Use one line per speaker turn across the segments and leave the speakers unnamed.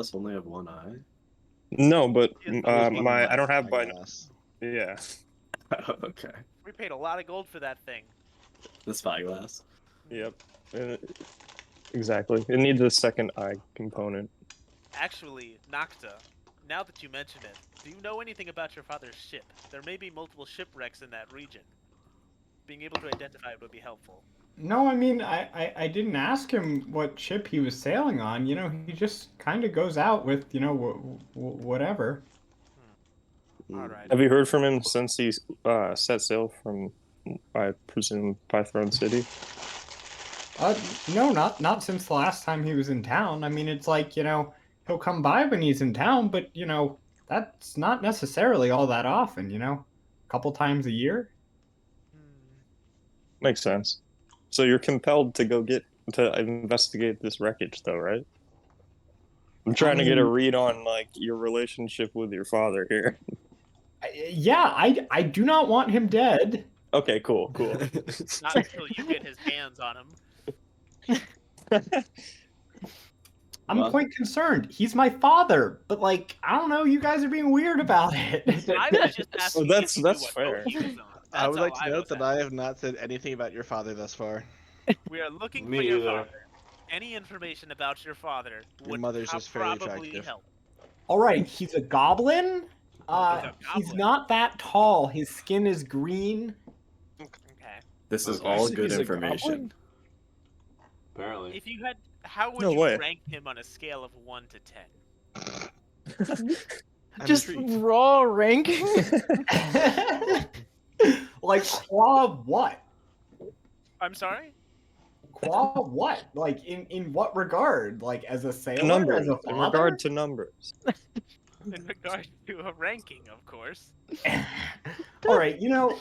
Us only have one eye.
No, but
That was
I don't have my
eyeglass.
yeah.
Okay.
We paid a lot of gold for that thing.
The spyglass.
Yep. Exactly. It needs a second eye component.
Actually, Nocta, now that you mention it, do you know anything about your father's ship? There may be multiple shipwrecks in that region. Being able to identify it would be helpful.
No, I mean, I didn't ask him what ship he was sailing on. You know, he just kind of goes out with, you know, whatever.
Alright.
Have you heard from him since he set sail from, I presume, Python City?
No, not since the last time he was in town. I mean, it's like, you know, he'll come by when he's in town, but, you know, that's not necessarily all that often, you know? A couple times a year.
Makes sense. So you're compelled to go to investigate this wreckage, though, right? I'm trying to get a read on like your relationship with your father here.
Yeah, I do not want him dead.
Okay, cool.
Not until you get his hands on him.
I'm quite concerned. He's my father, but like, I don't know. You guys are being weird about it.
I was just asking.
that's
if you knew what
fair.
boat he was on.
I would like
That's
to
all
note that
was
I have not said anything about your father thus far.
We are looking for
Me
your
either.
father. Any information about your father
Your
would
mother's just fairly
probably
attractive.
help.
All right, he's a goblin. He's
goblin.
not that tall. His skin is green.
Okay.
This is all good
He's a
information.
Apparently.
If you had, how would
No
you
way.
rank him on a scale of 1 to 10?
I'm
Just
intrigued.
raw ranking.
Like qua what?
I'm sorry.
Qua what? Like in what regard? Like as a sailor,
Numbers.
as a
In
father?
regard to numbers.
In regard to a ranking, of course.
All right, you know,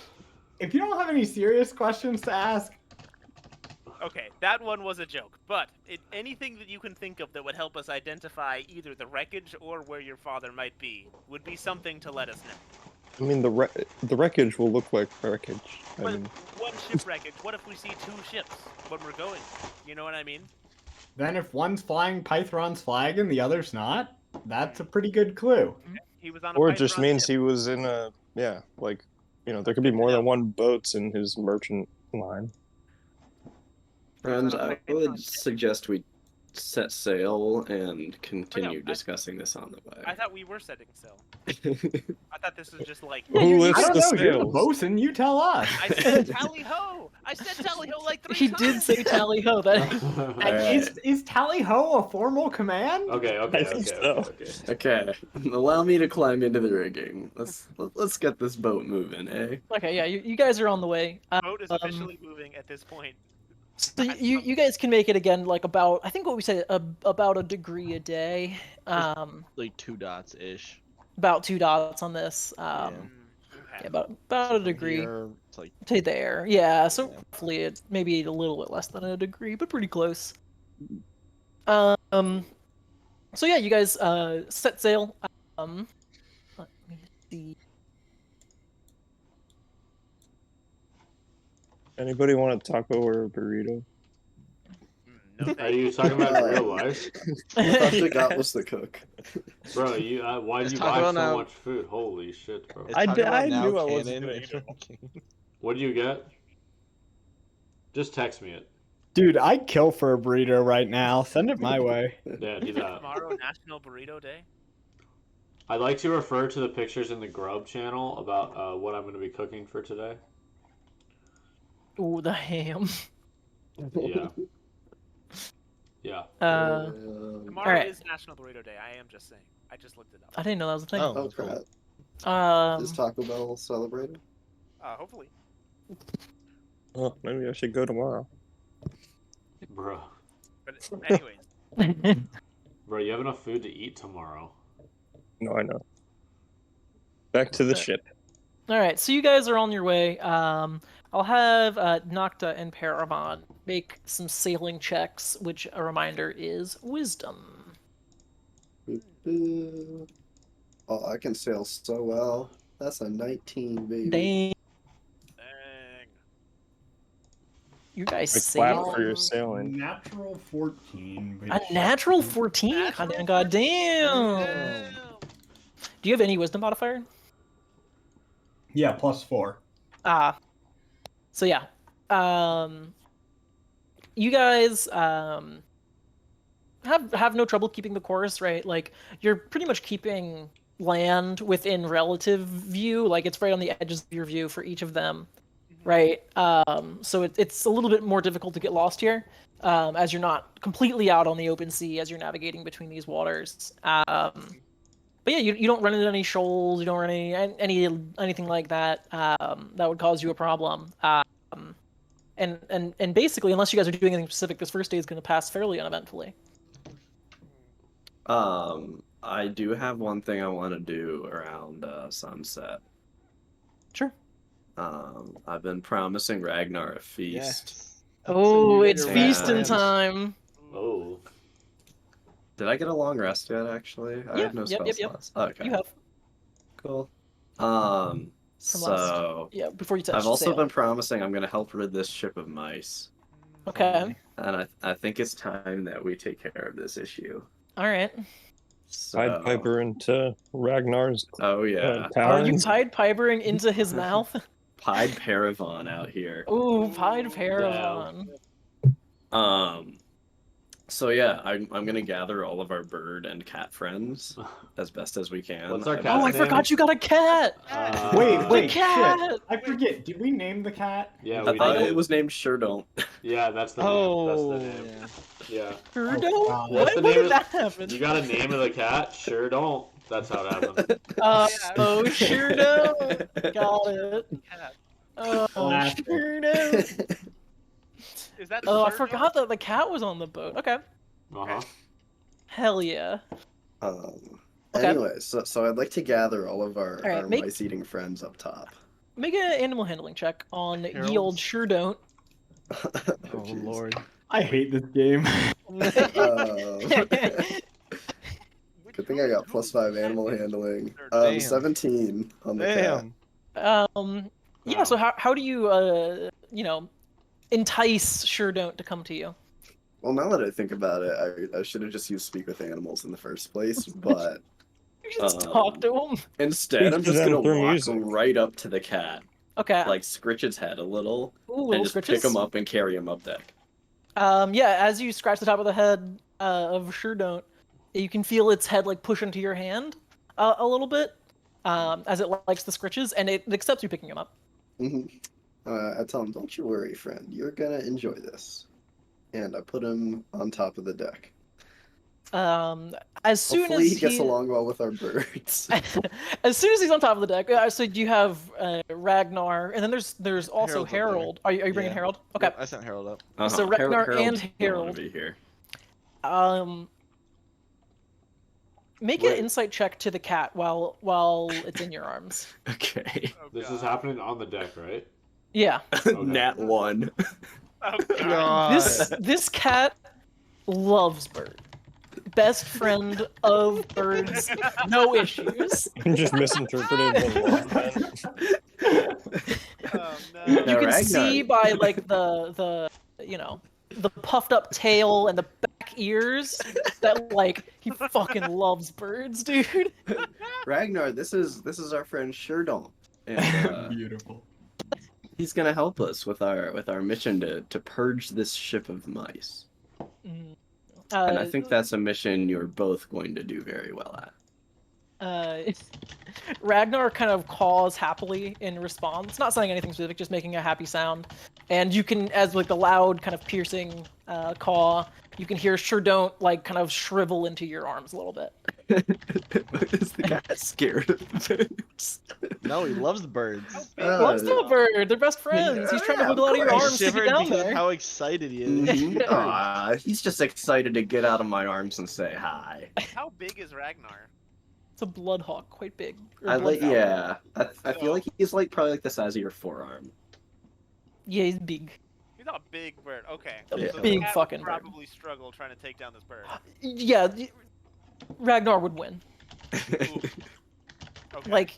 if you don't have any serious questions to ask,
Okay, that one was a joke, but anything that you can think of that would help us identify either the wreckage or where your father might be would be something to let us know.
I mean, the wreckage will look like wreckage. I
But
mean,
one ship wreckage, what if we see 2 ships when we're going? You know what I mean?
then if one's flying Pythron's flag and the other's not, that's a pretty good clue.
He was on a
or it just
Python
means
ship.
he was in a like, you know, there could be more than one boats in his merchant line.
Friends, I would suggest we set sail and continue
I-
discussing this on the way.
I thought we were setting sail. I thought this was just like.
Who
I
lifts
don't
the
know. You're the
sails?
bosun. You tell us.
I said tally ho! I said tally ho like 3
He
times!
did say tally ho. That
Alright.
Is tally ho a formal command?
Okay.
I think so.
Okay, allow me to climb into the rigging. Let's get this boat moving, eh?
okay? Yeah, you guys are on the way.
Boat is officially moving at this point.
So you guys can make it again, like about I think what we said about a degree a day.
Like 2 dots ish.
About 2 dots on this.
Okay.
Yeah, about a degree
Here, it's like
to there. Yeah, so roughly it maybe a little bit less than a degree, but pretty close. So yeah, you guys set sail. Let me see.
Anybody want a taco or a burrito?
No,
Are you talking about in real life?
I thought the god was the cook.
Bro, why do
Let's
you
talk
buy so
about now.
much food? Holy shit, bro.
it's
I
talking
d-
about
I
now
knew I wasn't
canon.
doing
What do you get? Just text me it.
Dude, I'd kill for a burrito right now. Send it my way.
Yeah, do that.
Tomorrow, National Burrito Day.
I like to refer to the pictures in the Grub channel about what I'm going to be cooking for today.
Ooh, the ham.
Yeah. Yeah.
Tomorrow
Alright.
is National Burrito Day. I am just saying. I just looked it up.
I didn't know that was a thing.
Oh,
Oh
that's cool.
crap! Is Taco Bell celebrated?
Hopefully.
Well, maybe I should go tomorrow.
Bro.
But anyways,
Bro, you have enough food to eat tomorrow.
No, I know. Back to the ship.
All right, so you guys are on your way. I'll have Nocta and Paravan make some sailing checks, which a reminder is wisdom.
Boo. Oh, I can sail so well. That's a 19, baby.
Dang.
dang.
you guys
Like
sail.
flat for your sailing.
Natural 14.
A natural 14?
Natural
Goddamn.
Damn.
Do you have any wisdom modifier?
Yeah, +4.
So yeah. You guys have no trouble keeping the course, right? Like you're pretty much keeping land within relative view, like it's right on the edges of your view for each of them, right? So it's a little bit more difficult to get lost here, as you're not completely out on the open sea as you're navigating between these waters. But yeah, you don't run into any shoals, you don't run anything like that that would cause you a problem. And basically, unless you guys are doing anything specific, this first day is going to pass fairly uneventfully.
I do have one thing I want to do around sunset.
Sure.
I've been promising Ragnar a feast.
Yes.
Oh, it's
Yeah.
feasting time.
Oh.
Did I get a long rest yet? Actually, I have no spell
yep.
slots. Okay,
You have
cool.
From
So
before you touch.
I've also
sail.
been promising I'm gonna help rid this ship of mice,
Okay.
and I think it's time that we take care of this issue.
All right.
So,
Pied Piper into Ragnar's
oh yeah,
Are you
talons.
Pied Pipering into his mouth?
Pied Paravon out here.
Ooh, Pied Paravon.
So yeah, I'm gonna gather all of our bird and cat friends as best as we can.
What's our
I've-
cat's
Oh, I
name?
forgot you got a cat.
Wait,
cat!
shit. I forget. Did we name the cat?
Yeah,
I
we
thought
did.
it was named Sure Don't.
Yeah, that's the name.
Oh,
That's the name. Yeah.
Sure
Oh,
don't.
God.
What's the
When
name
did
of-
that happen?
You got a name of the cat? Sure don't. That's how it happened.
Oh, sure don't. Got it.
Cat.
Oh,
Classic.
sure don't.
Is that
Oh, I
Sergio?
forgot that the cat was on the boat. Okay.
Uh-huh.
Hell yeah. Okay.
Anyway, so I'd like to gather all of our,
All right, make-
mice-eating friends up top.
Make an animal handling check on ye
Harold?
old sure don't.
Oh
jeez.
lord.
I hate this game.
Good thing I got +5 animal handling.
Damn.
17 on the cat.
Damn.
Yeah, so how do you entice sure don't to come to you?
Well, now that I think about it, I should have just used speak with animals in the first place, but
You just talk to him.
instead I'm
Speak to
just
them
gonna
through
walk
music.
right up to the cat,
Okay.
like scritch its head a little,
Ooh,
and
little
just
scritches.
pick him up and carry him up deck.
Yeah, as you scratch the top of the head of sure don't, you can feel its head like push into your hand a little bit, as it likes the scritches, and it accepts you picking him up.
I tell him, "Don't you worry, friend. You're gonna enjoy this." And I put him on top of the deck.
As soon
Hopefully
as
he gets along well with our birds.
as soon as he's on top of the deck, so you have Ragnar, and then there's also
Harold's up there.
Harold. Are you bringing
Yeah.
Harold? Okay.
Yep, I sent Harold up.
So Ragnar
Harold
and
don't wanna
Harold.
be here.
Make
Wait.
an insight check to the cat while it's in your arms.
Okay.
Oh,
This
God.
is happening on the deck, right?
Yeah.
Nat 1.
Oh, God.
This cat loves birds. Best friend of birds, no issues.
Just misinterpreted the law.
Oh, no.
You
Now,
can
Ragnar-
see by like the puffed up tail and the back ears that like he fucking loves birds, dude.
Ragnar, this is our friend Sherdon. And
Beautiful.
he's gonna help us with our mission to purge this ship of mice. And I think that's a mission you're both going to do very well at.
Ragnar kind of caws happily in response, not saying anything specific, just making a happy sound. And you can, as like the loud kind of piercing caw, you can hear sure don't like kind of shrivel into your arms a little bit.
Is the cat scared of birds?
No, he loves the birds.
Loves the bird, they're best friends. He's trying to
yeah,
wiggle out of your
of course.
arms to get
Shivered
down
because of
there.
how excited he is.
Mhm. Aw, he's just excited to get out of my arms and say hi.
How big is Ragnar?
It's a bloodhawk, quite big. Or
I like,
bloodfowl.
yeah. I feel like he's like probably like the size of your forearm.
Yeah, he's big.
He's not a big bird. Okay.
A
Yeah.
So the
big
cat would
fucking bird.
probably struggle trying to take down this bird.
Yeah, Ragnar would win.
Ooh. Okay.
Like,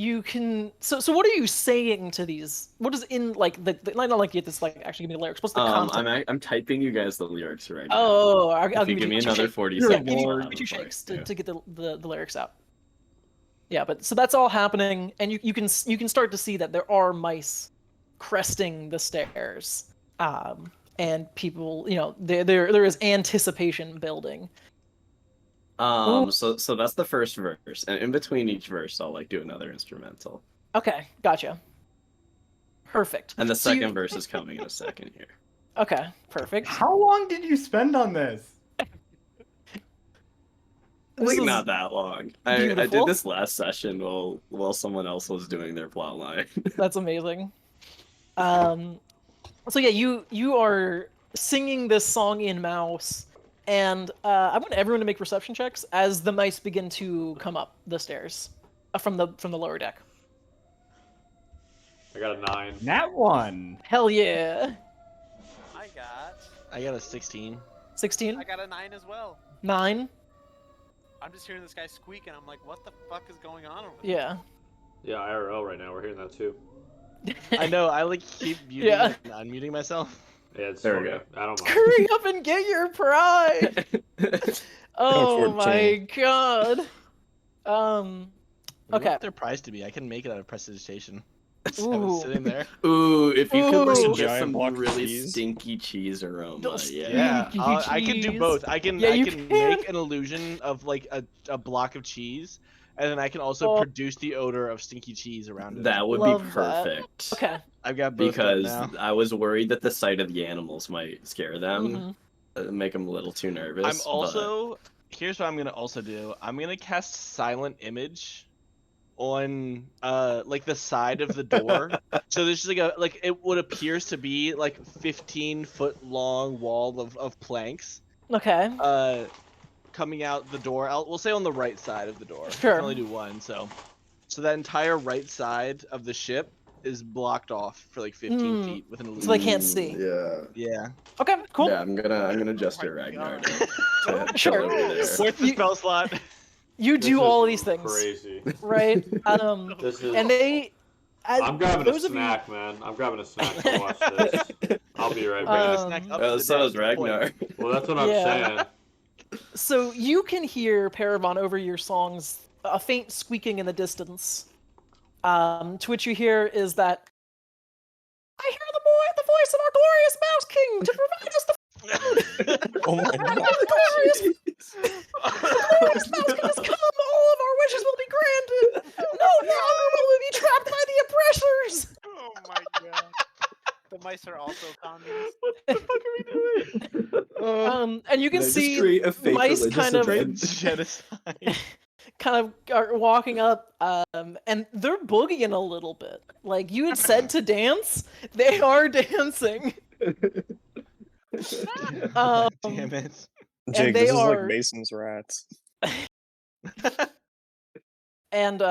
you can. So what are you saying to these? What is in like the not like get this like actually give me the lyrics. What's the content?
I'm typing you guys the lyrics right now.
Oh, I'll
If you
give
give me
two
another
shakes.
40
Yeah,
seconds,
give
I'll
me
have
two
it for you.
shakes to get the lyrics out. Yeah, but so that's all happening, and you can start to see that there are mice cresting the stairs, and people, there is anticipation building.
So that's the first verse, and in between each verse, I'll like do another instrumental.
Okay, gotcha. Perfect.
And the second verse is coming in a second here.
Okay, perfect.
How long did you spend on this?
Like not that long. I did
beautiful.
this last session while someone else was doing their plot line.
That's amazing. So yeah, you are singing this song in mouse, and I want everyone to make perception checks as the mice begin to come up the stairs from the lower deck.
I got a 9.
That one.
Hell yeah.
I got a 16.
16.
I got a 9 as well.
9.
I'm just hearing this guy squeak, and I'm like, what the fuck is going on over there?
Yeah.
Yeah, IRL right now. We're hearing that too.
I know. I like keep muting
Yeah.
and unmuting myself.
Yeah, it's
There we
okay. I don't mind.
Hurry up and get your pride. Oh my
14.
god.
What do you
Okay.
want their prize to be? I can make it out of prestidigitation. Just have it
Ooh.
sitting there.
Ooh, if you could
Ooh.
like, get
Giant
some
block of
really
cheese.
stinky cheese aroma,
Those-
yeah.
Yeah,
Stinky
I can do
cheese.
both. I can
Yeah, you
can
can.
make an illusion of like a block of cheese, and then I can also
Oh.
produce the odor of stinky cheese around it.
That would
Love
be
that.
perfect.
Okay.
I've got both
Because
now.
I was worried that the sight of the animals might scare them,
Mhm.
make them a little too nervous.
I'm also here's what I'm gonna also do. I'm gonna cast silent image on like the side of the door. So there's just like it what appears to be like 15-foot long wall of planks
Okay.
coming out the door. We'll say on the right side of the door. I
Sure.
can only do one, so that entire right side of the ship is blocked off for like 15 feet with an illusion.
So they can't see.
Yeah.
Yeah.
Okay, cool.
Yeah, I'm gonna gesture
my
Ragnar
God.
to
Sure.
over there.
Fourth the spell slot.
You
This
do
is
all of these things,
Crazy.
right?
This is.
And they, as
I'm grabbing a
those of you,
snack, man. I'm grabbing a snack to watch this. I'll be right back.
Um,
So is Ragnar.
Well, that's what I'm
Yeah.
saying.
so you can hear Parabon over your songs, a faint squeaking in the distance. To which you hear is that I hear the voice of our glorious Mouse King to provide us the
Oh my god.
glorious Mouse King has come. All of our wishes will be granted. No longer will we be trapped by the oppressors.
Oh my god. The mice are also communists.
What the fuck are we doing?
And you can
They just
see
create a fake
mice
religious
kind of
event.
Genocide.
kind of are walking up, and they're boogieing a little bit. Like you had said to dance, they are dancing.
Damn it.
Jake,
they
this is like
are-
Mason's rats.
And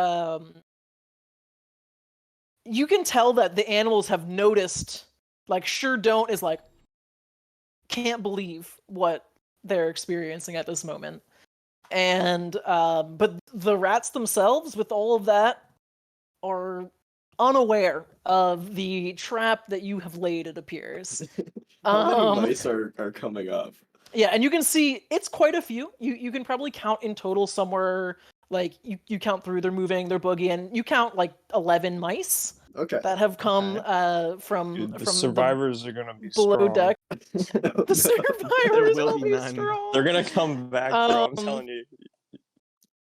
you can tell that the animals have noticed. Like, sure don't is like, can't believe what they're experiencing at this moment. And but the rats themselves, with all of that, are unaware of the trap that you have laid, it appears.
How many mice are coming up?
Yeah, and you can see it's quite a few. You can probably count in total somewhere, like you count through, they're moving, they're boogieing. You count like 11 mice
Okay.
that have come from
Dude, the
from
survivors are gonna be
below
strong.
deck. The survivors
will
will
be
be
none.
strong.
They're gonna come back, bro. I'm
Um,
telling you.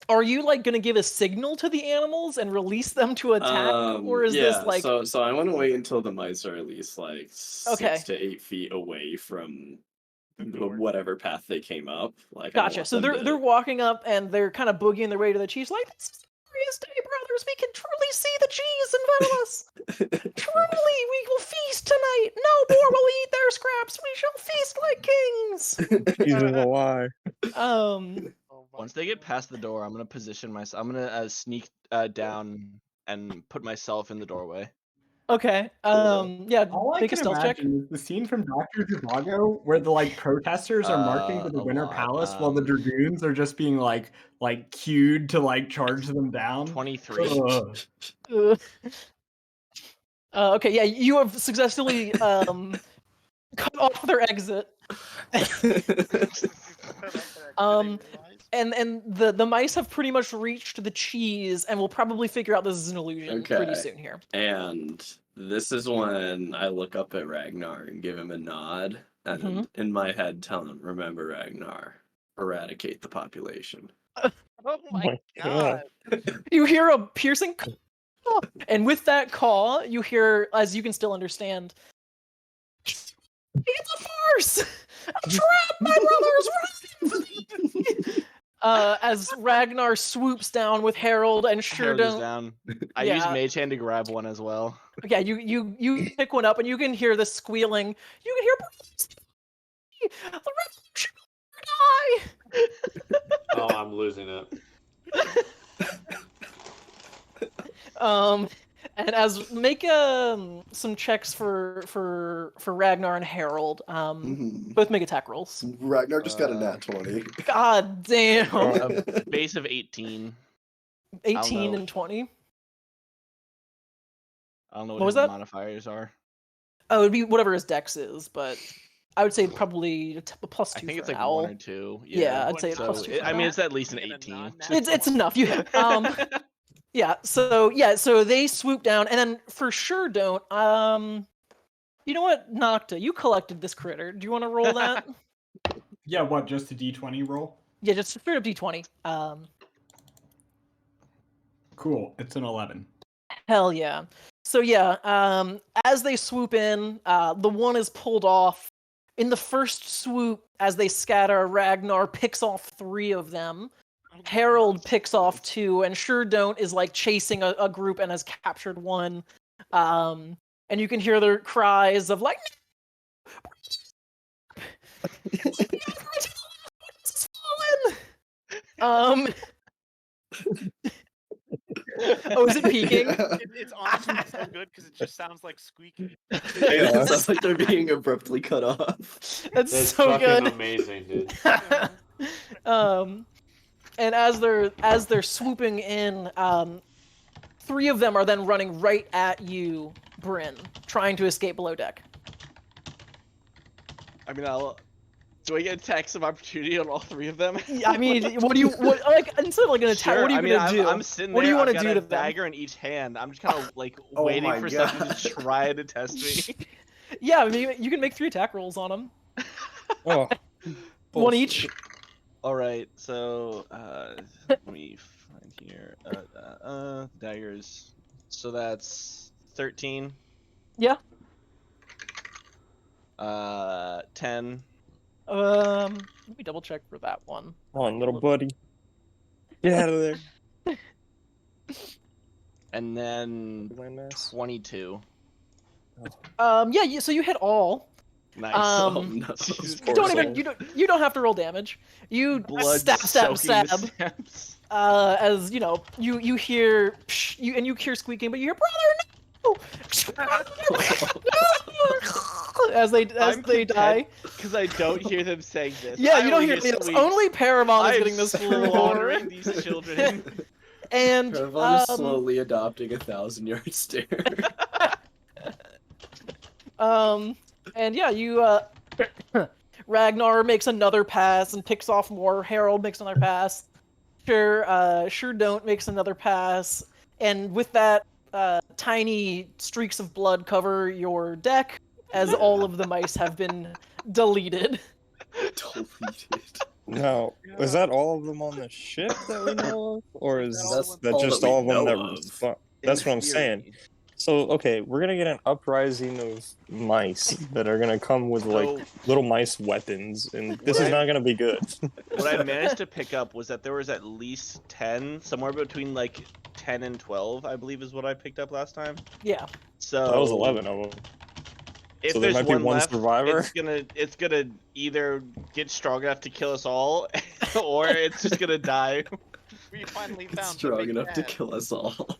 Are you like gonna give a signal to the animals and release them to attack, or is
yeah,
this like
so I want to wait until the mice are at least like
Okay.
6 to 8 feet away from
The door.
whatever path they came up. Like, I don't
gotcha?
want
So
them
they're walking up and they're kind of boogieing their way to the cheese. Like, this is a glorious day, brothers. We can truly see the cheese in front of us. Truly, we will feast tonight. No more will we eat their scraps. We shall feast like kings.
Jesus a lie.
Oh my
Once they get
God.
past the door, I'm gonna position myself. I'm gonna sneak down and put myself in the doorway.
Okay. Yeah.
All I
Make a
can
stealth check.
imagine is the scene from Dr. Zhivago where the like protesters are marching to the
A
Winter
lot.
Palace while the dragoons are just being like cued to like charge them down.
23.
Ugh.
Okay. Yeah, you have successfully cut off their exit. And the mice have pretty much reached the cheese, and we'll probably figure out this is an illusion pretty soon here.
And this is when I look up at Ragnar and give him a nod, and in my head tell him, "Remember, Ragnar, eradicate the population."
Oh my god!
You hear a piercing call, and with that call, you hear, as you can still understand, "It's a farce! A trap, my brothers! As Ragnar swoops down with Harold and
Harold is
Shurdon.
down. I use Mage Hand to grab one as well.
Yeah, you pick one up, and you can hear the squealing. You can hear the revolution will die.
Oh, I'm losing it.
And as make some checks for Ragnar and Harold. Both make attack rolls.
Ragnar just got a nat 20.
God damn.
A base of 18.
18 and 20.
I don't know
What
what
was
his
that?
modifiers are.
Oh, it'd be whatever his dex is, but I would say probably a +2.
I think it's
for
like
an owl.
1 or 2.
Yeah, I'd say
so
+2.
I mean, it's at least an 18.
It's enough. Yeah. So they swoop down, and then for sure don't. You know what, Nocta? You collected this critter. Do you want to roll that?
Yeah, what? Just a d20 roll?
Yeah, just straight up d20.
Cool. It's an 11.
Hell yeah. So yeah, as they swoop in, the one is pulled off. In the first swoop, as they scatter, Ragnar picks off 3 of them. Harold picks off 2, and Sure Don't is like chasing a group and has captured 1. And you can hear their cries of like, it's fallen. Oh, is it peaking?
It's honestly so good because it just sounds like squeaking.
It sounds like they're being abruptly cut off.
That's
It's
so
fucking
good.
amazing, dude.
And as they're swooping in, 3 of them are then running right at you, Bryn, trying to escape below deck.
I mean, do I get attacks of opportunity on all 3 of them?
I mean, what instead of like an attack?
Sure,
what are you gonna do?
I'm sitting there.
What do you
want
to do to
a
them?
dagger in each hand. I'm just kind of like
Oh
waiting
my
for
God.
something to try to test me.
Yeah, I mean, you can make 3 attack rolls on them.
Oh,
One each.
All right, so let me find here. Daggers. So that's 13.
Yeah.
10.
Let me double check for that one.
come on, little buddy. Get out of there.
And then
My mess.
22.
Yeah. So you hit all.
Nice.
Oh, no.
Jesus
You don't
Christ.
even you don't have to roll damage. You
Blood
stab.
soaking the stabs.
As you know, you hear and you hear squeaking, but you hear brother no, as they die.
Because I don't hear them saying this.
Yeah,
I
you don't
only
hear me. It's
squeaks.
only Paramount is
I'm
getting this
slaughtering these children.
And
Paramount is slowly adopting a 1,000-yard stare.
And yeah, you Ragnar makes another pass and picks off more. Harold makes another pass. Sure Don't makes another pass. And with that, tiny streaks of blood cover your deck, as all of the mice have been deleted.
Deleted.
Now, is that all of them on the ship that we know of? Or is
That's
that
all
just
that we
all of them
know
that
of.
respond? That's what I'm saying. So, okay, we're gonna get an uprising of mice that are gonna come with, like, little mice weapons, and this is not gonna be good.
What I managed to pick up was that there was at least 10, somewhere between, like, 10 and 12, I believe is what I picked up last time.
Yeah.
So
That was 11 of them.
if
So there
there's
might be
one
one
left,
survivor?
it's gonna either get strong enough to kill us all, or it's just gonna die.
We finally
It's
found
strong
the big
enough to
bad.
kill us all.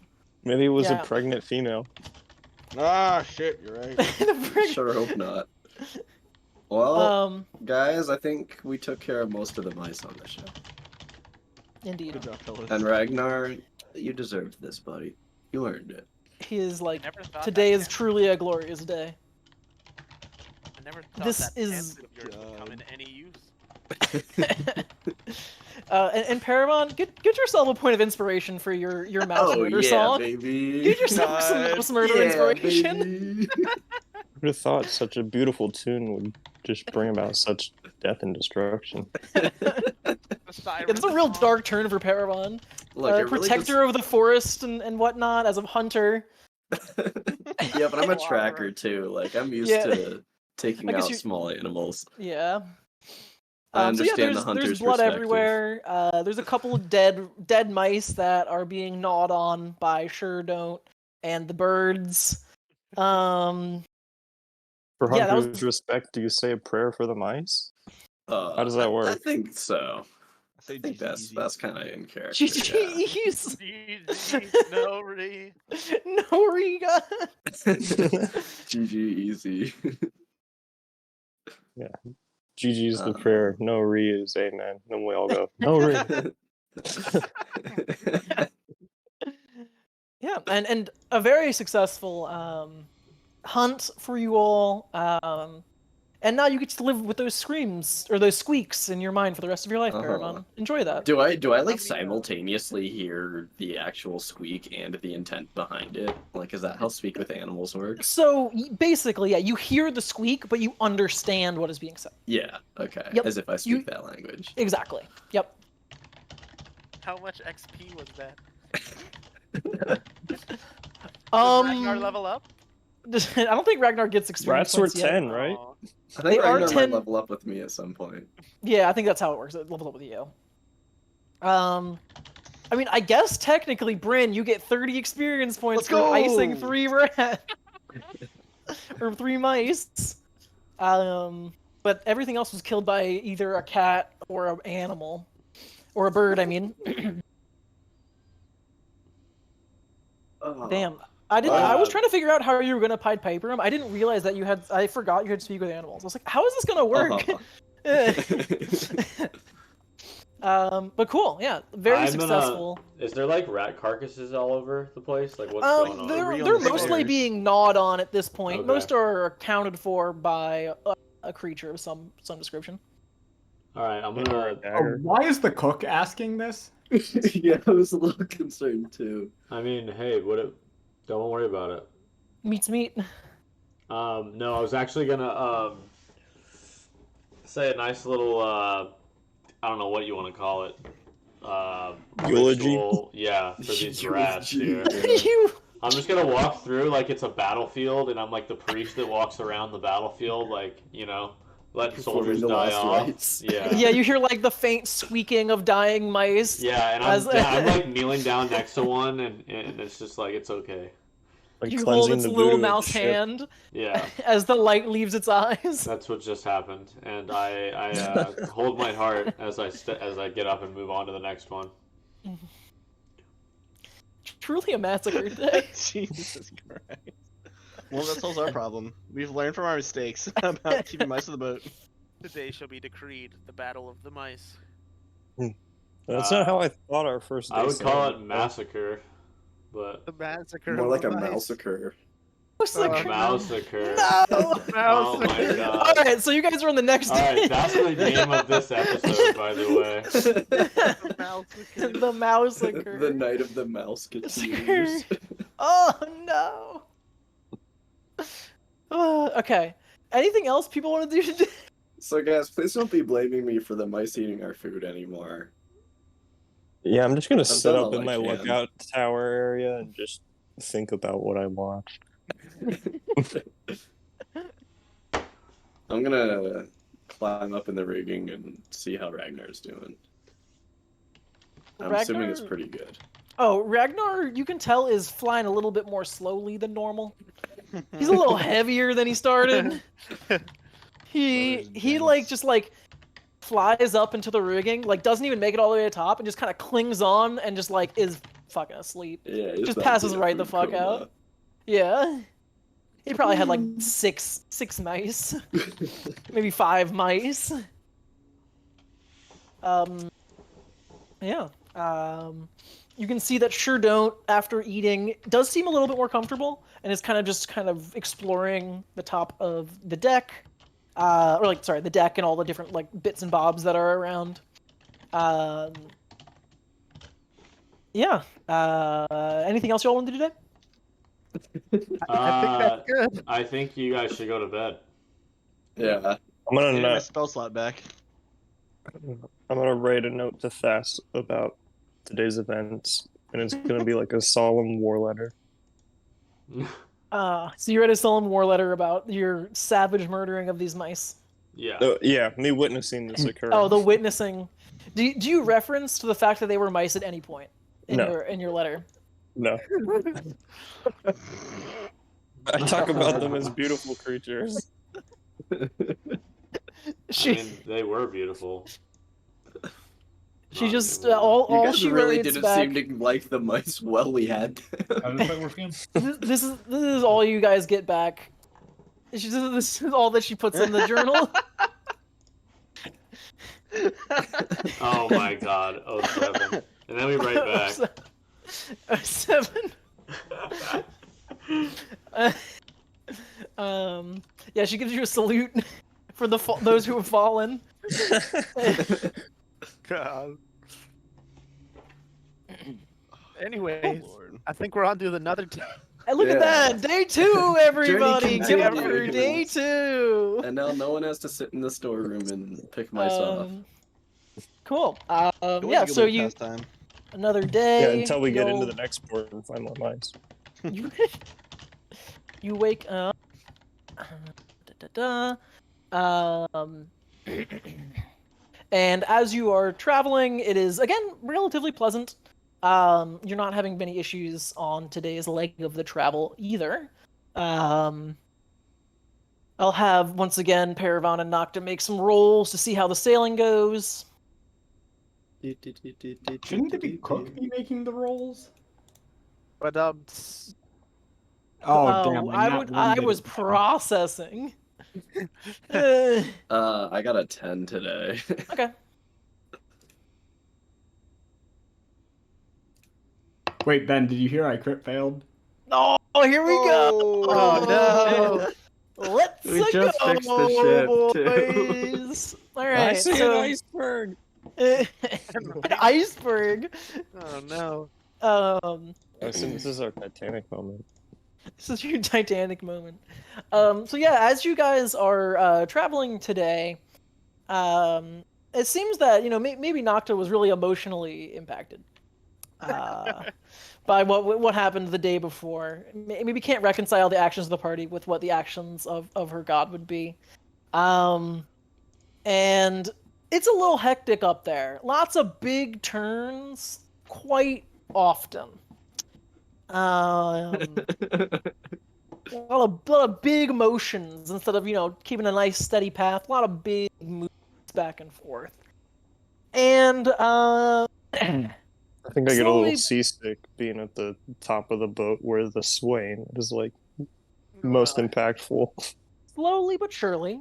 Maybe it was
Yeah.
a pregnant female.
Ah, shit, you're right.
Sure hope not. Well, guys, I think we took care of most of the mice on the show.
Indeed.
Good job, fellas.
And Ragnar, you deserved this, buddy. You earned it.
He is like,
I never thought
today
that
is truly a glorious day.
I never thought
This
that
is-
pamphlet of yours would come into any use.
And Paramount, get yourself a point of inspiration for your mouse murder song.
baby.
Get yourself some mouse murder inspiration.
Baby.
Who'd have thought such a beautiful tune would just bring about such death and destruction?
It's a real dark turn for Paramount.
Look, it really
Protector of the forest and whatnot as a hunter.
Yeah, but I'm a tracker too. Like, I'm used to taking
I guess
out small animals.
Yeah.
I understand the
there's
hunter's
blood
perspective.
everywhere. There's a couple of dead mice that are being gnawed on by Sure Don't and the birds.
For
Yeah, that
Hunter's
was-
respect, do you say a prayer for the mice?
How
does that work?
I think so.
I
I think that's kind of in character.
GG's.
GG, no re.
No Riga.
GG easy.
GG's the prayer. No re is amen. Then we all go, no re.
Yeah, and a very successful hunt for you all. And now you get to live with those screams or those squeaks in your mind for the rest of your life, Paramount. Enjoy that.
Do I like simultaneously hear the actual squeak and the intent behind it? Like, is that how Speak with Animals works?
So basically, yeah, you hear the squeak, but you understand what is being said.
Yeah. Okay.
Yep.
As if I speak that language.
Exactly. Yep.
How much XP was that? Did
Um,
Ragnar level up?
I don't think Ragnar gets experience
Rats were
points yet.
10, right?
Aw.
I think
They are
Ragnar
10
might level up with me at some point.
Yeah, I think that's how it works. It levels up with you. I mean, I guess technically, Bryn, you get 30 experience points
Let's
for
go!
icing 3 rats or 3 mice. But everything else was killed by either a cat or an animal, or a bird. I mean,
Oh.
damn. I was trying to figure out how you were gonna Pied Piper him. I didn't realize that you had. I forgot you had to speak with animals. I was like, how is this gonna work? But cool, yeah, very successful.
Is there like rat carcasses all over the place? Like what's going on?
They're mostly being gnawed on at this point.
Okay.
Most are accounted for by a creature of some description.
All right, I'm gonna.
Why is the cook asking this?
Yeah, I was a little concerned too.
I mean, hey, don't worry about it.
Meat's meat.
No, I was actually gonna say a nice little I don't know what you want to call it.
Eulogy?
Ritual, yeah, for these rats here.
You.
I'm just gonna walk through like it's a battlefield, and I'm like the priest that walks around the battlefield, like letting soldiers
Performing the
die
last
off.
rites.
Yeah.
Yeah, you hear like the faint squeaking of dying mice.
Yeah, and I'm like kneeling down next to one, and it's just like it's okay.
Like
You hold
cleansing
its
the
little
voodoo of
mouse
the ship.
hand
Yeah,
as the light leaves its eyes.
that's what just happened, and I hold my heart as I get up and move on to the next one.
Truly a massacre day.
Jesus Christ. Well, that solves our problem. We've learned from our mistakes about keeping mice in the boat.
Today shall be decreed the battle of the mice.
That's not how I thought our first day
I would call it
started.
massacre, but
The massacre
More
of
like
the
a
mice.
massacre.
Massacre.
massacre.
No.
Oh my
All
god.
right, so you guys are on the next
All
day.
right, that's the name of this episode, by the way.
The massacre.
The massacre.
The Night of the Mouseketeers.
Oh no. Okay. Anything else people want to do today?
So guys, please don't be blaming me for the mice eating our food anymore.
Yeah, I'm just gonna sit
done
up
all
in
I
my
can.
lookout tower area and just think about what I watched.
I'm gonna climb up in the rigging and see how Ragnar's doing. I'm assuming it's pretty good.
Oh, Ragnar, you can tell, is flying a little bit more slowly than normal. He's a little heavier than he started. He like just like flies up into the rigging, like doesn't even make it all the way to the top, and just kind of clings on and just like is fucking asleep.
Yeah,
Just passes right the fuck out. Yeah. He probably had like six mice, maybe 5 mice. Yeah. You can see that Sure Don't, after eating, does seem a little bit more comfortable and is kind of exploring the top of the deck, the deck and all the different like bits and bobs that are around. Yeah. Anything else y'all want to do today?
I think that's good.
I think you guys should go to bed.
Yeah.
I'm
Get my
gonna
spell slot back.
write a note to Thas about today's events, and it's gonna be like a solemn war letter.
So you read a solemn war letter about your savage murdering of these mice.
Yeah.
Yeah, me witnessing this occur.
Oh, the witnessing. Do you reference to the fact that they were mice at any point in
No.
your letter?
No. I talk about them as beautiful creatures.
I mean, they were beautiful.
She just
You
all
guys
she
really
relates
didn't
back.
seem to like the mice well we had.
How does that work again?
This is all you guys get back. This is all that she puts in the journal.
Oh my god. 07. And then we write back.
07. Yeah, she gives you a salute for those who have fallen.
God. Anyways, I think we're on to another day.
And look at that, day 2, everybody.
Journey
Give it for
continues.
day 2.
And now no one has to sit in the storeroom and pick mice off.
Cool.
It was
Yeah.
a good
So
little
you
pastime.
another day.
Yeah, until we get into
you'll-
the next port and find more mines.
you wake up. And as you are traveling, it is again relatively pleasant. You're not having many issues on today's leg of the travel either. I'll have once again Paravan and Nocta make some rolls to see how the sailing goes.
Shouldn't it be Cook be making the rolls?
But
Oh, damn!
I was processing.
I got a 10 today.
Okay.
Wait, Ben, did you hear I crit failed?
Oh, here we go.
Oh,
Let's
We
go,
just fixed the ship, too.
boys. All right.
I see
so,
an iceberg.
an iceberg.
Oh no.
This is our Titanic moment.
This is your Titanic moment. So yeah, as you guys are traveling today, it seems that maybe Nocta was really emotionally impacted by what happened the day before. Maybe can't reconcile the actions of the party with what the actions of her god would be, and it's a little hectic up there. Lots of big turns, quite often. A lot of big motions instead of keeping a nice steady path. A lot of big moves back and forth, and
I think I get a
slowly-
little seasick being at the top of the boat where the swaying is like most impactful.
slowly but surely,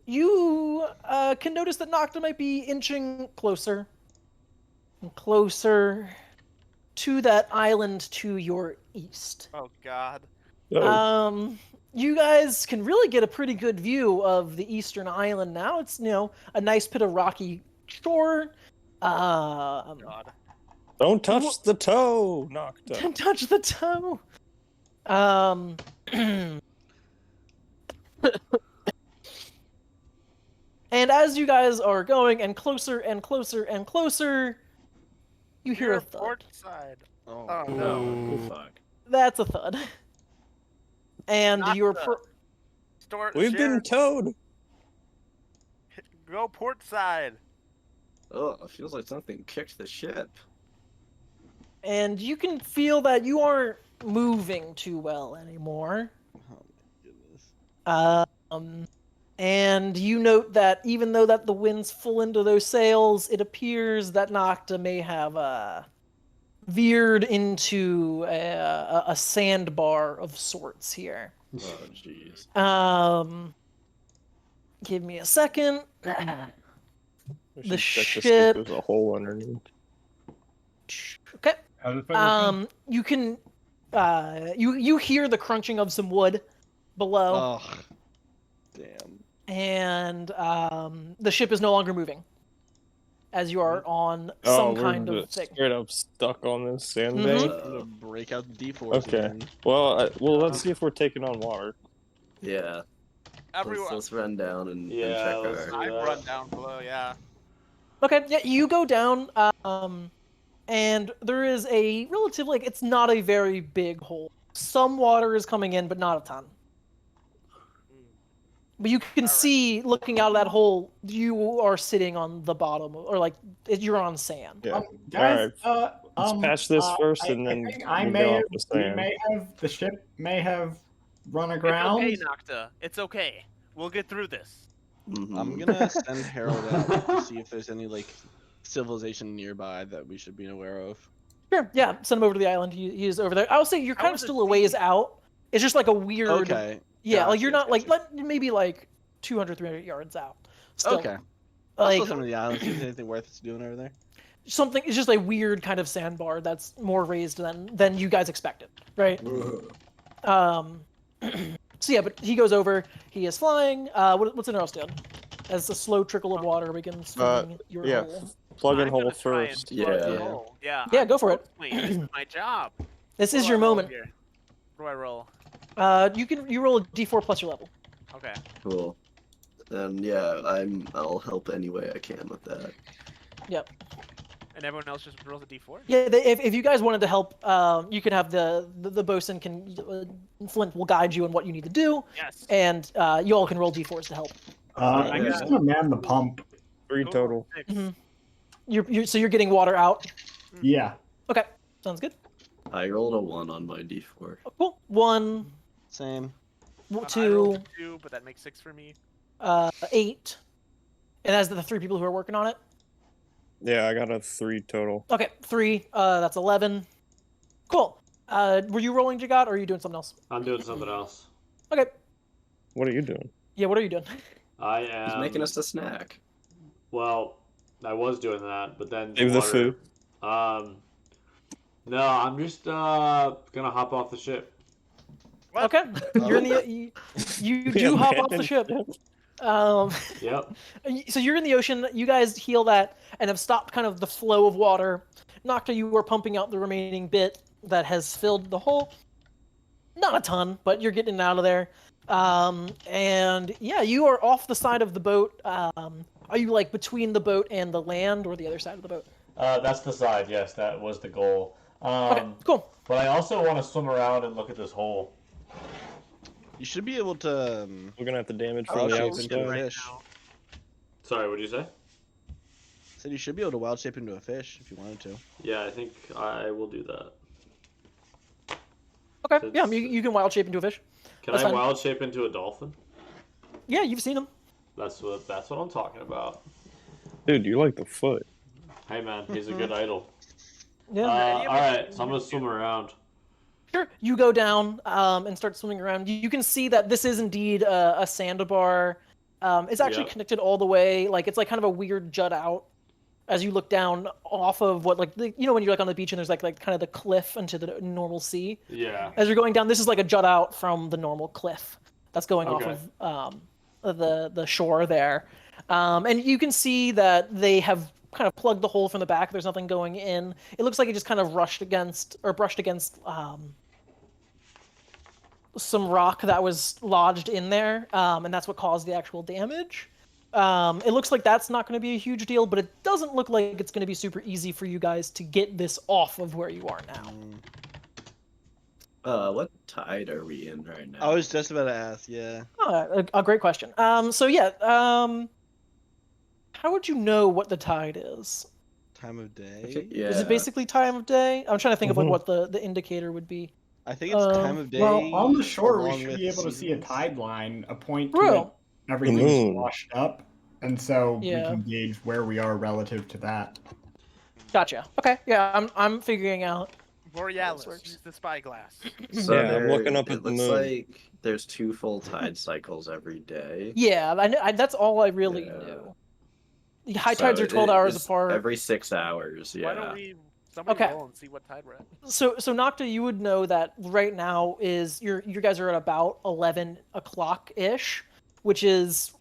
you can notice that Nocta might be inching closer and closer to that island to your east.
Oh god.
Oh,
You guys can really get a pretty good view of the eastern island now. It's a nice bit of rocky shore.
God.
don't touch the toe, Nocta.
Don't touch the toe. And as you guys are going and closer and closer and closer, you hear a thud.
Port side.
Oh,
Oh no.
Oh, fuck.
That's a thud. And
Not
you're
the-
We've been towed.
Go port side.
Oh, it feels like something kicked the ship.
and you can feel that you aren't moving too well anymore.
oh my goodness.
And you note that even though that the wind's full into those sails, it appears that Nocta may have veered into a sandbar of sorts here.
Oh, jeez.
Give me a second. The ship.
There's a hole underneath.
Okay.
How's it feel?
You can. You hear the crunching of some wood below.
Oh, damn.
And the ship is no longer moving. As you are on some kind of thing.
Straight up stuck on this sandbank.
Mm-hmm.
I'm gonna break out the D4.
Okay.
Again.
Well, let's see if we're taking on water.
Yeah.
Everyone.
Let's run down and
Yeah,
check
let's
our.
do
I've run down below, yeah.
Okay, yeah, you go down, and there is a relatively, like, it's not a very big hole. Some water is coming in, but not a ton. But you can see, looking out of that hole, you are sitting on the bottom, or like, you're on sand.
Yeah.
Guys,
Let's patch this first, and then we'll get off the sand.
The ship may have run
It's
aground.
okay, Nocta. It's okay. We'll get through this.
Mhm.
I'm gonna send Harold out to see if there's any like civilization nearby that we should be aware of.
Sure, yeah, send him over to the island. He is over there. I would say you're kind of still a ways out. It's just like a weird.
Okay.
Yeah, like you're not
Gotcha.
like maybe like 200, 300 yards out. Still,
Okay. I'll
Like
still send him to the island. See if there's anything worth doing over there.
something. It's just a weird kind of sandbar that's more raised than you guys expected, right? So yeah, but he goes over. He is flying. What's in else doing? As a slow trickle of water begins filling your hole.
Plug in
I'm
hole
gonna try and
first.
plug
Yeah.
the hole. Yeah.
Yeah, go for it.
Wait, this is my job.
This
What
is
do
your
I roll
moment.
here? What do I roll?
You roll a d4 plus your level.
Okay.
Cool. Then yeah, I'll help any way I can with that.
Yep.
And everyone else just rolls a d4?
Yeah, if you guys wanted to help, you can have the bosun Flint will guide you on what you need to do,
Yes.
and you all can roll d4s to help.
I'm just gonna man the pump.
3 total.
6.
Mm-hmm. So you're getting water out.
Yeah.
Okay, sounds good.
I rolled a 1 on my d4.
Cool. 1,
Same.
I rolled
2,
a 2, but that makes 6 for me.
8, and that's the 3 people who are working on it.
Yeah, I got a 3 total.
Okay, 3. That's 11. Cool. Were you rolling, Jagat, or are you doing something else?
I'm doing something else.
Okay.
What are you doing?
Yeah, what are you doing?
I am.
He's making us a snack.
Well, I was doing that, but then
Save the food.
No, I'm just gonna hop off the ship.
What?
Okay. You're in the you do hop off the ship.
Yep.
So you're in the ocean. You guys heal that and have stopped kind of the flow of water. Nocta, you are pumping out the remaining bit that has filled the hole. Not a ton, but you're getting out of there. And yeah, you are off the side of the boat. Are you like between the boat and the land, or the other side of the boat?
That's the side. Yes, that was the goal.
Okay, cool.
But I also want to swim around and look at this hole.
You should be able to.
We're gonna have to damage
Oh,
from the
shit,
outside.
into a fish.
Sorry, what did you say?
Said you should be able to wild shape into a fish if you wanted to.
Yeah, I think I will do that.
Okay, yeah, you can wild shape into a fish.
Can
That's
I
fine.
wild shape into a dolphin?
Yeah, you've seen them.
That's what I'm talking about.
Dude, you like the foot.
Hey man, he's a good idol.
Yeah.
All right, so I'm gonna swim around.
Sure. You go down and start swimming around. You can see that this is indeed a sandbar. It's actually
Yep.
connected all the way. Like it's like kind of a weird jut out as you look down off of what like when you're like on the beach and there's like kind of the cliff into the normal sea.
Yeah.
As you're going down, this is like a jut out from the normal cliff that's going
Okay.
off of the shore there. And you can see that they have kind of plugged the hole from the back. There's nothing going in. It looks like it just kind of brushed against some rock that was lodged in there, and that's what caused the actual damage. It looks like that's not going to be a huge deal, but it doesn't look like it's going to be super easy for you guys to get this off of where you are now.
What tide are we in right now?
I was just about to ask. Yeah.
A great question. So yeah, how would you know what the tide is?
Time of day.
Okay, yeah.
Is it basically time of day? I'm trying to think of like what the indicator would be.
I think it's time of day.
Well, on the shore, we
along
should
with
be able to see a
seasons.
tide line, a point to
True.
it. Everything's
moon.
washed up, and so
Yeah.
we can gauge where we are relative to that.
Gotcha. Okay, yeah, I'm figuring out.
Borealis,
works.
use the spyglass.
So
Yeah, I'm looking up
it
at the
looks
moon.
like there's 2 full tide cycles every day.
Yeah, that's all I really
Yeah.
knew. The high tides are 12 hours apart.
Every 6 hours, yeah.
Why don't we somebody
Okay.
roll and see what tide we're at?
So Nocta, you would know that right now is you guys are at about 11 o'clock ish, which is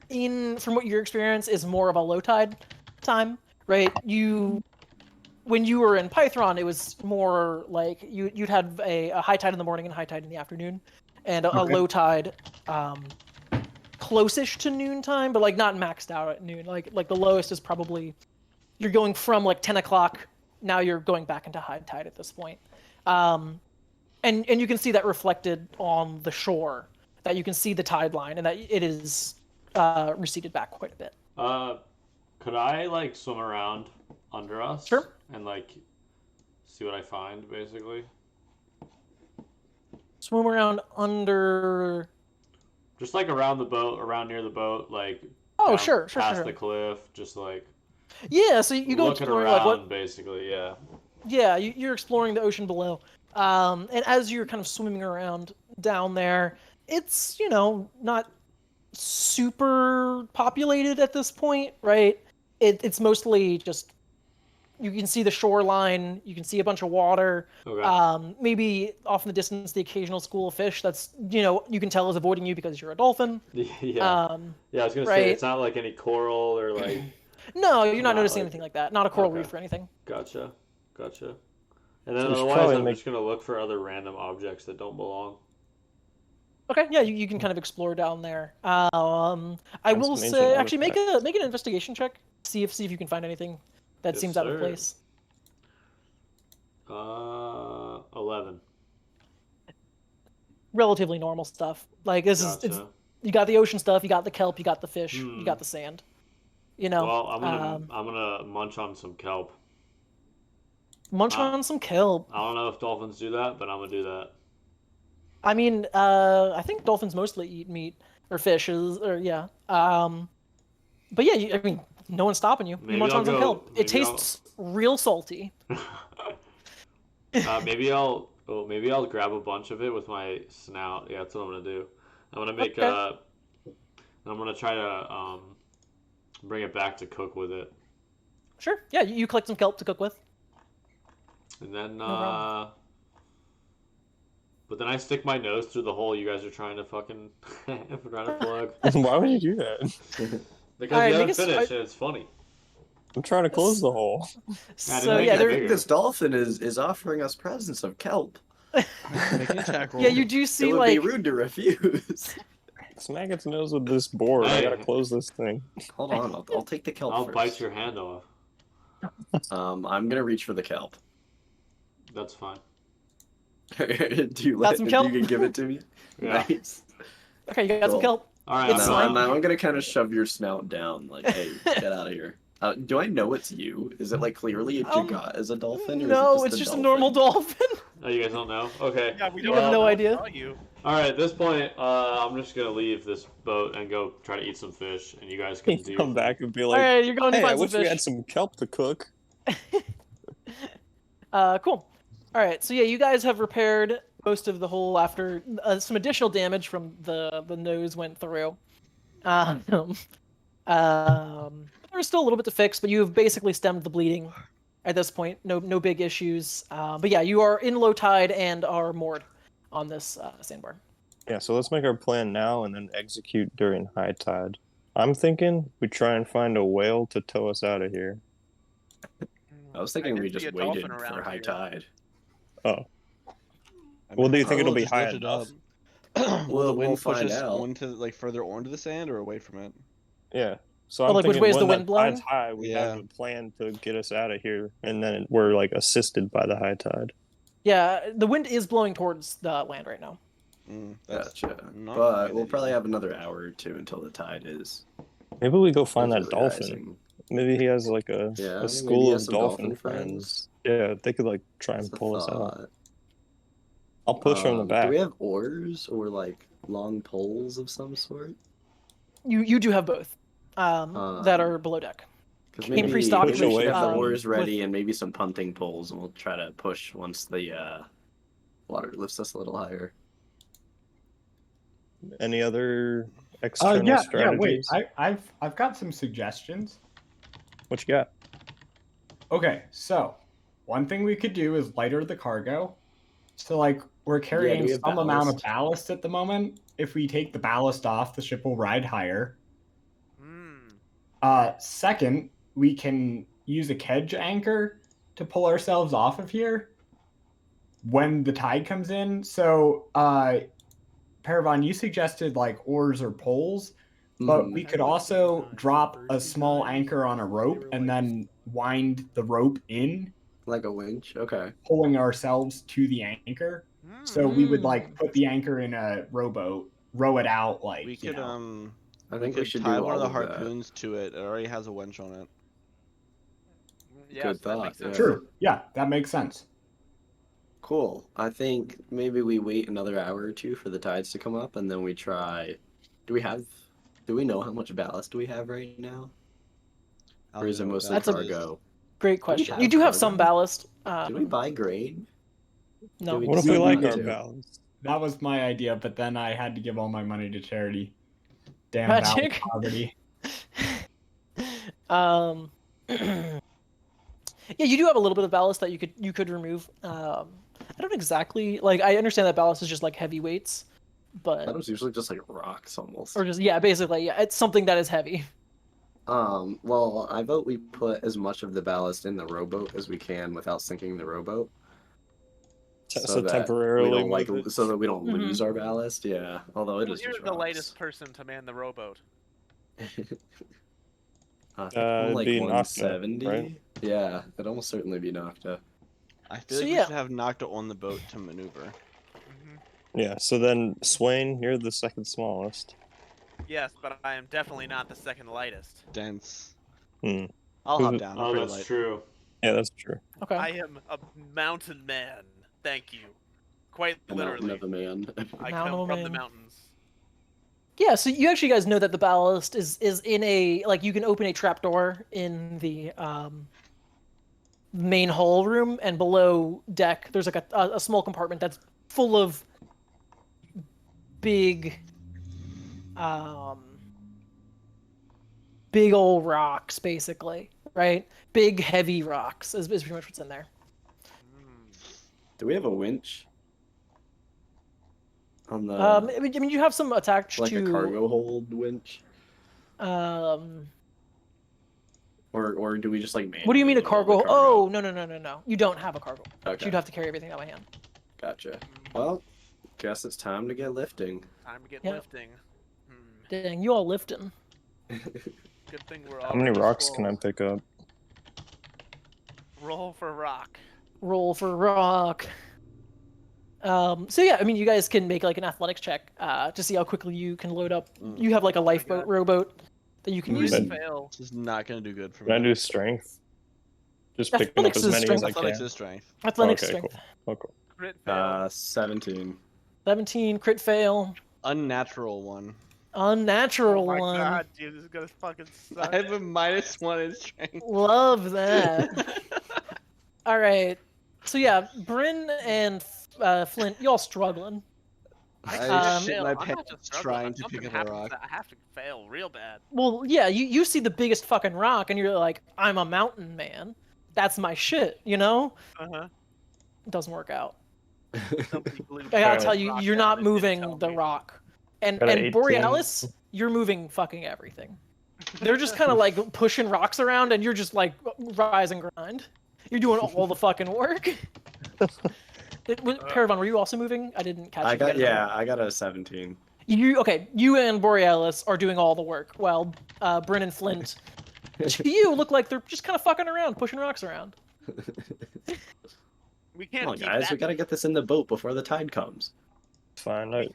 from what your experience is more of a low tide time, right? When you were in Python, it was more like you'd have a high tide in the morning and a high tide in the afternoon, and a low tide close-ish to noontime, but like not maxed out at noon. Like the lowest is probably you're going from like 10 o'clock. Now you're going back into high tide at this point, and you can see that reflected on the shore. That you can see the tide line, and that it is receded back quite a bit.
Could I like swim around under us?
Sure.
And like see what I find, basically.
Swim around under.
Just like around the boat, around near the boat, like.
Oh,
sure.
sure.
Past the cliff, just like.
Yeah, so you go
looking
exploring
around,
like what?
Basically, yeah.
Yeah, you're exploring the ocean below, and as you're kind of swimming around down there, it's not super populated at this point, right? It's mostly just you can see the shoreline, you can see a bunch of water,
Okay.
maybe off in the distance the occasional school of fish that's you can tell is avoiding you because you're a dolphin.
Yeah.
Yeah,
I was gonna
right.
say it's not like any coral or like.
No, you're not noticing
like...
anything like that. Not a coral
Okay.
reef or anything.
Gotcha. And then
So we should
otherwise,
probably
I'm
make-
just gonna look for other random objects that don't belong.
Okay, yeah, you can kind of explore down there. I
Find
will
some
say,
ancient
actually, make
artifacts.
an investigation check. See if you can find anything that
Yes,
seems out of
sir.
place.
11.
Relatively normal stuff. Like it's
Gotcha.
you got the ocean stuff, you got the kelp, you got the fish, you got the sand.
Well, I'm gonna munch on some kelp.
Munch on some kelp.
I don't know if dolphins do that, but I'm gonna do that.
I mean, I think dolphins mostly eat meat or fishes, or yeah. But yeah, I mean, no one's stopping you.
Maybe
You munch
I'll
on some
go-
kelp.
maybe
It tastes real salty.
Maybe I'll grab a bunch of it with my snout. Yeah, that's what I'm gonna do. I'm gonna make
Okay.
I'm gonna try to bring it back to cook with it,
Sure. Yeah, you collect some kelp to cook with.
and then
problem.
but then I stick my nose through the hole you guys are trying to fucking trying to plug
Why would you do that?
because
Alright,
you haven't
make a-
finished and it's funny.
I'm trying to close the hole.
So
make
yeah,
it
there.
bigger.
This dolphin is offering us presents of kelp.
Make an attack roll.
Yeah, you do
It
see
would
like
be rude to refuse.
Smack its nose with this board. I
Hey.
gotta close this thing.
Hold on, I'll take the kelp
I'll
first.
bite your hand off.
I'm gonna reach for the kelp.
That's fine.
Do you
Got some kelp?
You can give it to me?
Yeah.
Nice.
okay, you got some
Cool.
kelp.
All right.
It's
I'm
slime.
I'm gonna kind of shove your snout down, like, hey, get out of here. Do I know it's you? Is it like clearly a Jugat as a dolphin? Or
No,
is
it's
it
just a
dolphin?
normal dolphin.
Oh, you guys don't know? Okay.
Yeah, we
You
don't
have
know.
no
Don't
idea?
tell you.
All right. At this point, I'm just gonna leave this boat and go try to eat some fish, and you guys can do.
Come back and be
All
like,
right, you're going to
hey, I
find some
wish we
fish.
had some kelp to cook.
Cool. All right, so yeah, you guys have repaired most of the hole after some additional damage from the nose went through. There's still a little bit to fix, but you've basically stemmed the bleeding at this point. No big issues. But yeah, you are in low tide and are moored on this sandbar.
Yeah, so let's make our plan now and then execute during high tide. I'm thinking we try and find a whale to tow us out of here.
I was thinking we
did see
just
a dolphin
waited
around
for high
here.
tide.
Oh.
I
Well, do you think
I'll
it'll be
just
high
lift it
enough?
up. Will the
We'll
wind push
find
us
out.
onto like further onto the sand or away from it?
Yeah. So
Oh,
I'm
like, which
thinking
way is
when
the wind
that
blowing?
tide's high, we have
Yeah.
a plan to get us out of here, and then we're like assisted by the high tide.
Yeah, the wind is blowing towards the land right now.
That's
Gotcha.
not a
But
good
we'll
idea.
probably have another hour or two until the tide is.
Maybe we go find that
really
dolphin.
rising.
Maybe he has like a,
Yeah,
a
maybe
school
he
of
has some
dolphin
dolphin
friends. Yeah, they could like try and
That's a
pull us out.
thought.
I'll push from the back.
Do we have oars or like long poles of some sort?
You do have both that are below deck.
Because
Cane
maybe,
pre-stock
maybe we
with,
should have the
um,
oars ready
with-
and maybe some punting poles, and we'll try to push once the water lifts us a little higher.
Any other external strategies?
Wait. I've got some suggestions.
What you got?
Okay, so one thing we could do is lighter the cargo. So like we're carrying
we have
some amount of
ballast?
ballast at the moment. If we take the ballast off, the ship will ride higher. Second, we can use a kedge anchor to pull ourselves off of here when the tide comes in. So, Paravon, you suggested like oars or poles, but we could also drop a small anchor on a rope and then wind the rope in,
Like a winch? Okay.
pulling ourselves to the anchor. So we would like put the anchor in a rowboat, row it out like
We could
I think we should
tie
do
one of the
all of that.
harpoons to it. It already has a winch on it.
Yeah,
Good
so that
thought,
makes sense.
yeah.
Sure. Yeah, that makes sense.
Cool. I think maybe we wait another hour or two for the tides to come up, and then we try. Do we know how much ballast we have right now? Or is it mostly
That's a-
cargo?
Great question.
have
You do have some
cargo?
ballast.
Do we buy grain?
No.
Do
What if we
decide
like
not
our
to?
balance?
That was my idea, but then I had to give all my money to charity. Damn
Magic.
poverty.
Yeah, you do have a little bit of ballast that you could remove. I don't exactly like. I understand that ballast is just like heavy weights, but
That was usually just like rocks almost.
or just basically it's something that is heavy.
Well, I vote we put as much of the ballast in the rowboat as we can without sinking the rowboat.
So
that
temporarily
we don't
move it.
so that we don't
Mhm.
lose our ballast. Yeah, although it
Well,
is
you're
just
the
rocks.
latest person to man the rowboat.
I think I'm
It'd
like
be Nocta,
170.
right?
Yeah, it'd almost certainly be Nocta.
I feel
So
like we
yeah.
should have Nocta on the boat to maneuver.
Yeah, so then Swain, you're the second smallest.
Yes, but I am definitely not the second lightest.
Dense.
Hmm.
I'll hop down. I'm
Oh,
pretty
that's
light.
true.
Yeah, that's true.
Okay.
I am a mountain man. Thank you. Quite
A mountain
literally.
of a man.
I
Mountain
come
of a
from the
man.
mountains.
Yeah, so you actually guys know that the ballast is in a like you can open a trapdoor in the main hull room, and below deck there's like a small compartment that's full of big big old rocks, basically, right? Big heavy rocks is pretty much what's in there.
Do we have a winch? On the
I mean, you have some attached
like
to
a cargo hold winch,
um.
or do we just like
What do you mean a
manually load
cargo?
the
Oh, no. You don't have a cargo.
Okay.
You'd have to carry everything out by hand.
Gotcha. Well, guess it's time to get lifting.
Time to get
Yeah.
lifting.
Dang, you all lifting.
Good thing we're
How many
already
rocks can I
full.
pick up?
Roll for rock.
Roll for rock. So yeah, I mean, you guys can make like an athletics check to see how quickly you can load up. You have like a lifeboat, rowboat that you can use.
Then-
Fail.
This is not gonna do good for
Can I
me.
do strength? Just picking up
Athletics
as
is
many as
strength.
I
Athletics
can.
is strength.
Athletics
Okay,
strength.
cool. Oh, cool.
Crit fail.
17.
17 crit fail.
Unnatural one.
Unnatural
Oh my
one.
god, dude, this is gonna fucking suck.
I have a -1 in strength.
Love that. All right. So yeah, Bryn and Flint, y'all struggling.
I shit
fail.
my
I'm
pants
not just struggling.
trying
If
to
something
pick up a
happens,
rock.
I have to fail real bad.
Well, yeah, you see the biggest fucking rock, and you're like, I'm a mountain man. That's my shit, you know?
Uh-huh.
It doesn't work out.
Somebody blew
I gotta
Alright.
tell you,
rock
you're
down
not
and didn't
moving
tell
the
me.
rock. And
Got an 18.
Borealis, you're moving fucking everything. They're just kind of like pushing rocks around, and you're just like rise and grind. You're doing all the fucking work. Paravon, were you also moving? I didn't catch.
I
you.
got a 17.
You and Borealis are doing all the work, while Bryn and Flint, to you, look like they're just kind of fucking around, pushing rocks around.
We can't
Come on,
keep
guys,
that.
we gotta get this in the boat before the tide comes.
Fine.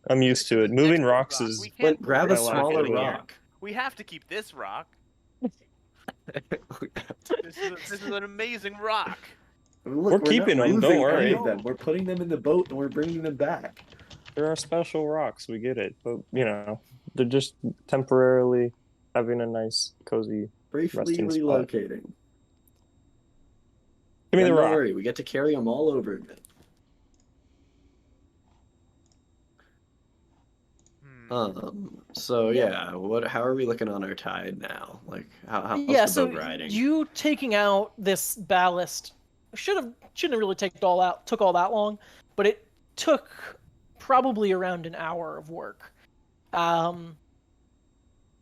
I'm used to it. Moving
Next
rocks
rock.
is.
We can't
But
move
grab a
I
this
like
smaller
it.
rock.
We have to keep this rock. This is an amazing rock.
Look,
We're keeping
not
them, don't
losing
worry.
any of them. We're putting them in the boat and we're bringing them back.
There are special rocks. We get it, but they're just temporarily having a nice, cozy
Briefly
resting spot.
relocating.
Give me the
Don't
rock.
worry, we get to carry them all over again. So yeah, how are we looking on our tide now? Like how's the boat riding?
You taking out this ballast shouldn't really took all that long, but it took probably around an hour of work.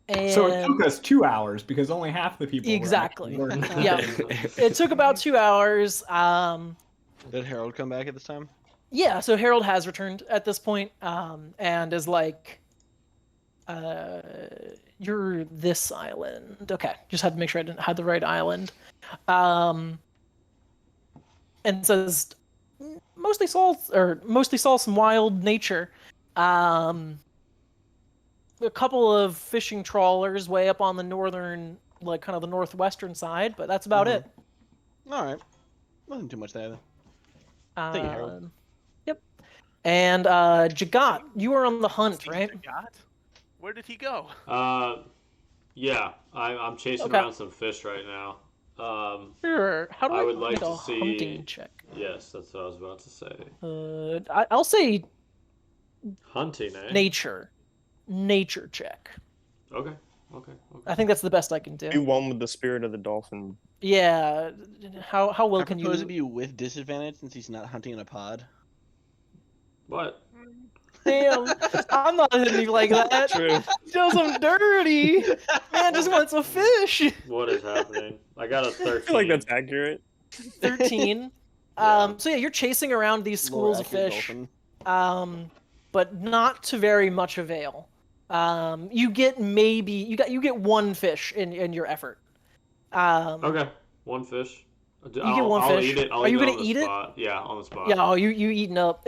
And
so it took us 2 hours because only half the people
exactly.
were
Yeah, it took about 2 hours.
Did Harold come back at this time?
Yeah, so Harold has returned at this point, and is like, you're this island. Okay, just had to make sure I had the right island. And says mostly saw some wild nature. A couple of fishing trawlers way up on the northern, like kind of the northwestern side, but that's about it.
All right, wasn't too much there. Thank you, Harold.
Yep. And Jagat, you are on the hunt, right?
Jagat? Where did he go?
Yeah, I'm chasing around some fish right now.
Sure. How do I
would like
make a
to see
hunting check?
Yes, that's what I was about to say.
I'll say
Hunting, eh?
nature check.
Okay.
I think that's the best I can do.
Be one with the spirit of the dolphin.
Yeah. How well can you?
I propose it be with disadvantage since he's not hunting in a pod.
What?
Damn, I'm not hitting you like that.
True.
Does him dirty. Man just wants a fish.
What is happening? I got a 13.
I feel like that's accurate.
13.
Yeah.
So yeah, you're chasing around these schools of fish. But not to very much avail. You get one fish in your effort.
Okay, one fish.
You get one fish.
Eat it.
Are you gonna eat it?
Yeah, on the spot.
Yeah. Oh, you eating up?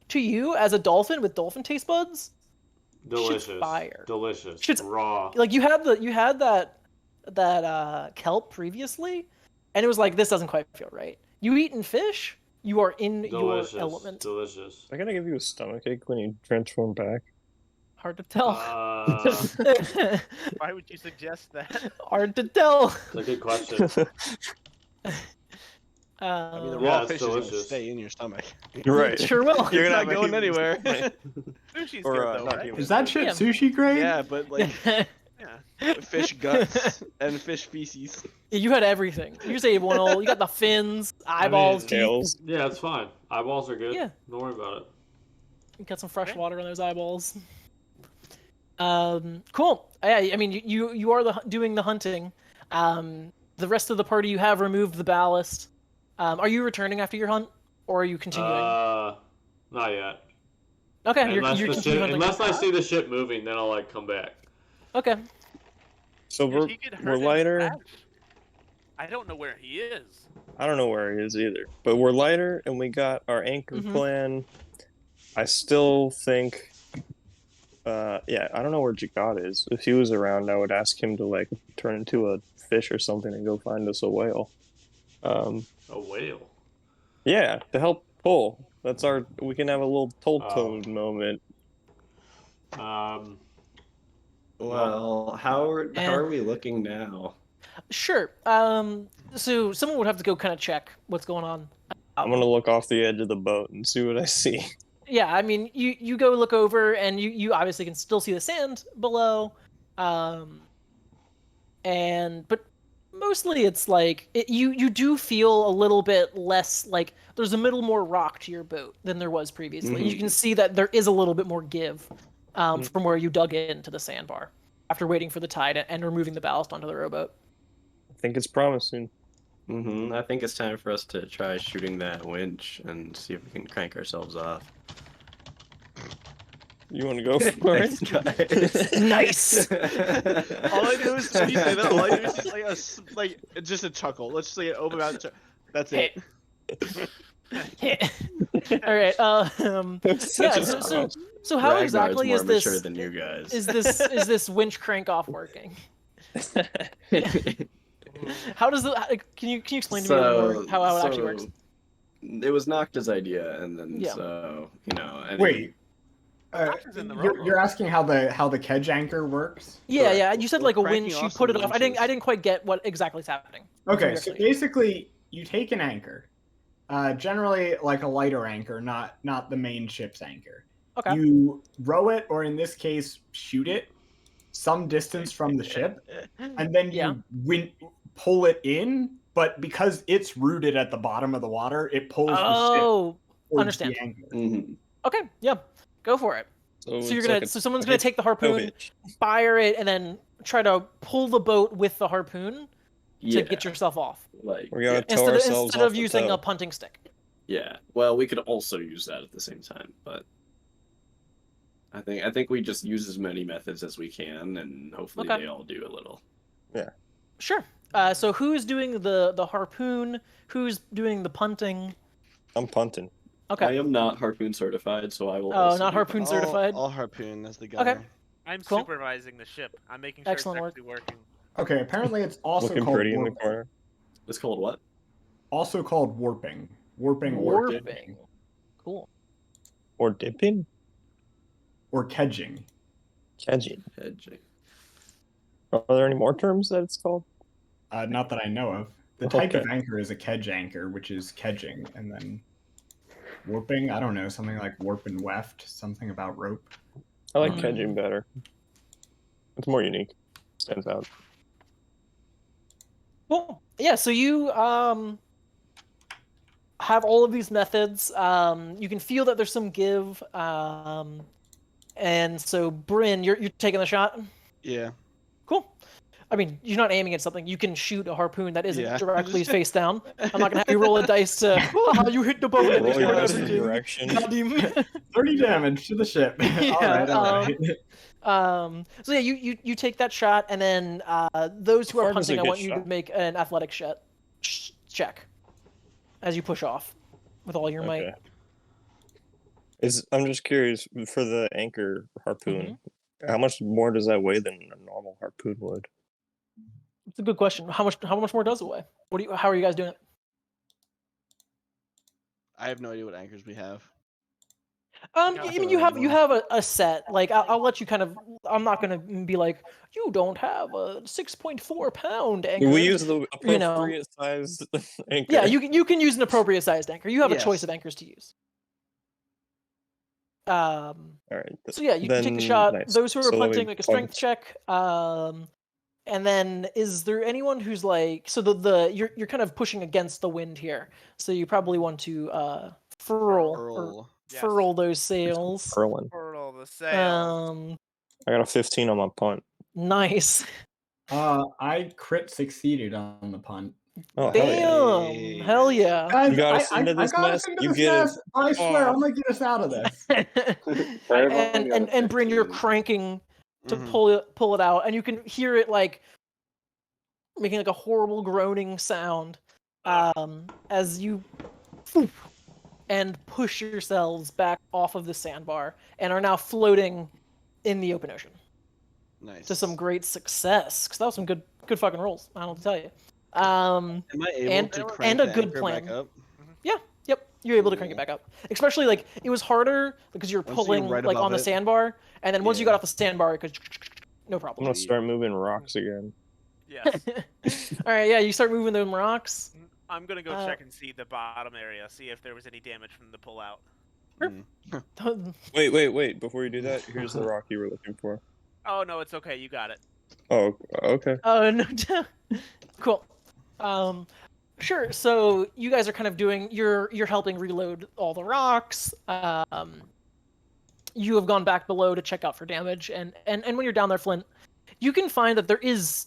To you as a dolphin with dolphin taste buds.
Delicious.
Shit's fire.
Delicious.
Shit's
raw.
Like you had that kelp previously, and it was like this doesn't quite feel right. You eating fish? You are in
Delicious.
your element.
Delicious.
I gotta give you a stomachache when you transform back.
Hard to tell.
Why would you suggest that?
Hard to tell.
That's a good question.
I mean, the
Yeah,
raw
it's
fish is
delicious.
gonna stay in your stomach.
You're right.
Sure will.
You're
It's
gonna
not going anywhere.
Sushi's
Or,
good though,
not
right?
human.
Is that shit
Yeah.
sushi grade?
Yeah, but like
Yeah.
fish guts and fish feces.
You had everything. You say you got the fins, eyeballs, teeth.
Tails.
Yeah, it's fine. Eyeballs are good.
Yeah.
Don't worry about it.
You got some fresh water on those eyeballs. Cool. I mean, you are doing the hunting. The rest of the party, you have removed the ballast. Are you returning after your hunt, or are you continuing?
Not yet.
Okay,
Unless,
you're
the ship,
continuing.
unless I see the ship moving, then I'll come back.
Okay.
So
Did he get hurt
we're
in
lighter.
crash? I don't know where he is.
I don't know where he is either. But we're lighter, and we got our anchor plan. I still think. Yeah, I don't know where Jagat is. If he was around, I would ask him to like turn into a fish or something and go find us a whale.
A whale.
Yeah, to help pull. We can have a little toad moment.
Well, how are we looking now?
Sure. So someone would have to go kind of check what's going on.
I'm gonna look off the edge of the boat and see what I see.
Yeah, I mean, you go look over, and you obviously can still see the sand below, but mostly it's like you do feel a little bit less like there's a little more rock to your boat than there was previously. You can see that there is a little bit more give from where you dug into the sandbar after waiting for the tide and removing the ballast onto the rowboat.
I think it's promising.
I think it's time for us to try shooting that winch and see if we can crank ourselves off.
You want to go for it?
Thanks, guys.
Nice.
All I do is when you say that, all I do is just just a chuckle. Let's just say an open mouth. That's it.
All right. So how
Ragnar's
exactly
more
is this?
mature than you guys.
Is this winch crank off working? How does can you explain to me more how it actually works?
It was Nocta's idea, and then
Yeah.
so
Wait,
Doctor's in the rowboat.
You're asking how the kedge anchor works?
Yeah,
Correct.
yeah. You said
We're
like a
cranking
winch. You
off
put it
some
off. I
winches.
didn't quite get what exactly is happening.
Okay, so basically, you take an anchor, generally like a lighter anchor, not the main ship's anchor.
Okay.
You row it, or in this case, shoot it some distance from the ship, and then you pull it in. But because it's rooted at the bottom of the water, it pulls the ship towards
understand.
the anchor.
Mm-hmm.
Okay, yeah, go for it. So you're gonna, so someone's gonna take the harpoon, fire it, and then try to pull the boat with the harpoon to get yourself off.
Like
we gotta tow ourselves
instead
off
of
the
using
tow.
a punting stick.
Yeah. Well, we could also use that at the same time, but I think we just use as many methods as we can, and hopefully they all do a little.
Yeah.
Sure. So who's doing the harpoon? Who's doing the punting?
I'm punting.
Okay.
I am not harpoon certified, so I will.
Oh, not harpoon certified.
I'll harpoon as the guy.
Okay.
I'm
Cool.
supervising the ship. I'm making sure
Excellent
it's actually working.
Okay, apparently it's also
Looking
called
pretty in the
warping.
corner.
It's called what?
Also called warping. Warping.
Cool.
Or dipping?
Or kedging.
Kedging.
Hedging.
Are there any more terms that it's called?
Not that I know of. The type of anchor is a kedge anchor, which is kedging, and then warping, I don't know, something like warp and weft, something about rope.
I like kedging better. It's more unique. Stands out.
Cool. Yeah, so you have all of these methods. You can feel that there's some give. And so, Bryn, you're taking the shot?
Yeah.
Cool. I mean, you're not aiming at something. You can shoot a harpoon that isn't
Yeah.
directly face down. I'm not going to have you roll a dice to, you hit the boat.
Roll your dice in direction.
30 damage to the ship.
Yeah,
all right.
So yeah, you take that shot, and then those who are
far does
punting,
it
I
get
want you to
shot?
make an athletic check as you push off with all your might.
I'm just curious, for the anchor harpoon, how much more does that weigh than a normal harpoon would?
It's a good question. How much more does it weigh? How are you guys doing it?
I have no idea what anchors we have.
I mean, you have a set. Like, I'll let you kind of. I'm not gonna be like, you don't have a 6.4 pound anchor.
We use the appropriate sized anchor.
Yeah, you can use an appropriate sized anchor. You have a
Yes.
choice of anchors to use.
All right.
So yeah, you can take the shot.
Nice.
Those who are
So let me
punting, make a strength
punt.
check. And then is there anyone who's like, so you're kind of pushing against the wind here, so you probably want to furl those sails.
Furling.
Furl the sail.
I got a 15 on my punt.
Nice.
I crit succeeded on the punt.
Oh,
Damn! Hell yeah!
Guys,
You got us into this mess. You get it.
I swear, I'm gonna get us out of this.
and Bryn, you're cranking to pull it out, and you can hear it like making like a horrible groaning sound as you and push yourselves back off of the sandbar and are now floating in the open ocean.
Nice.
To some great success, because that was some good fucking rolls. I don't know what to tell you.
Am I able to crank
and a
the
good
anchor
plan.
back up?
Yeah, yep. You're able to crank it back up. Especially like it was harder because you're
Once you're
pulling
right
like
above
on the
it.
sandbar, and then once you got off the sandbar, it goes no
I'm
problem.
gonna start moving rocks again.
Yes.
All right, yeah, you start moving them rocks.
I'm gonna go check and see the bottom area, see if there was any damage from the pullout.
Wait. Before you do that, here's the rock you were looking for.
Oh no, it's okay. You got it.
Oh, okay.
Oh no, cool. Sure. So you guys are kind of doing. You're helping reload all the rocks. You have gone back below to check out for damage, and when you're down there, Flint, you can find that there is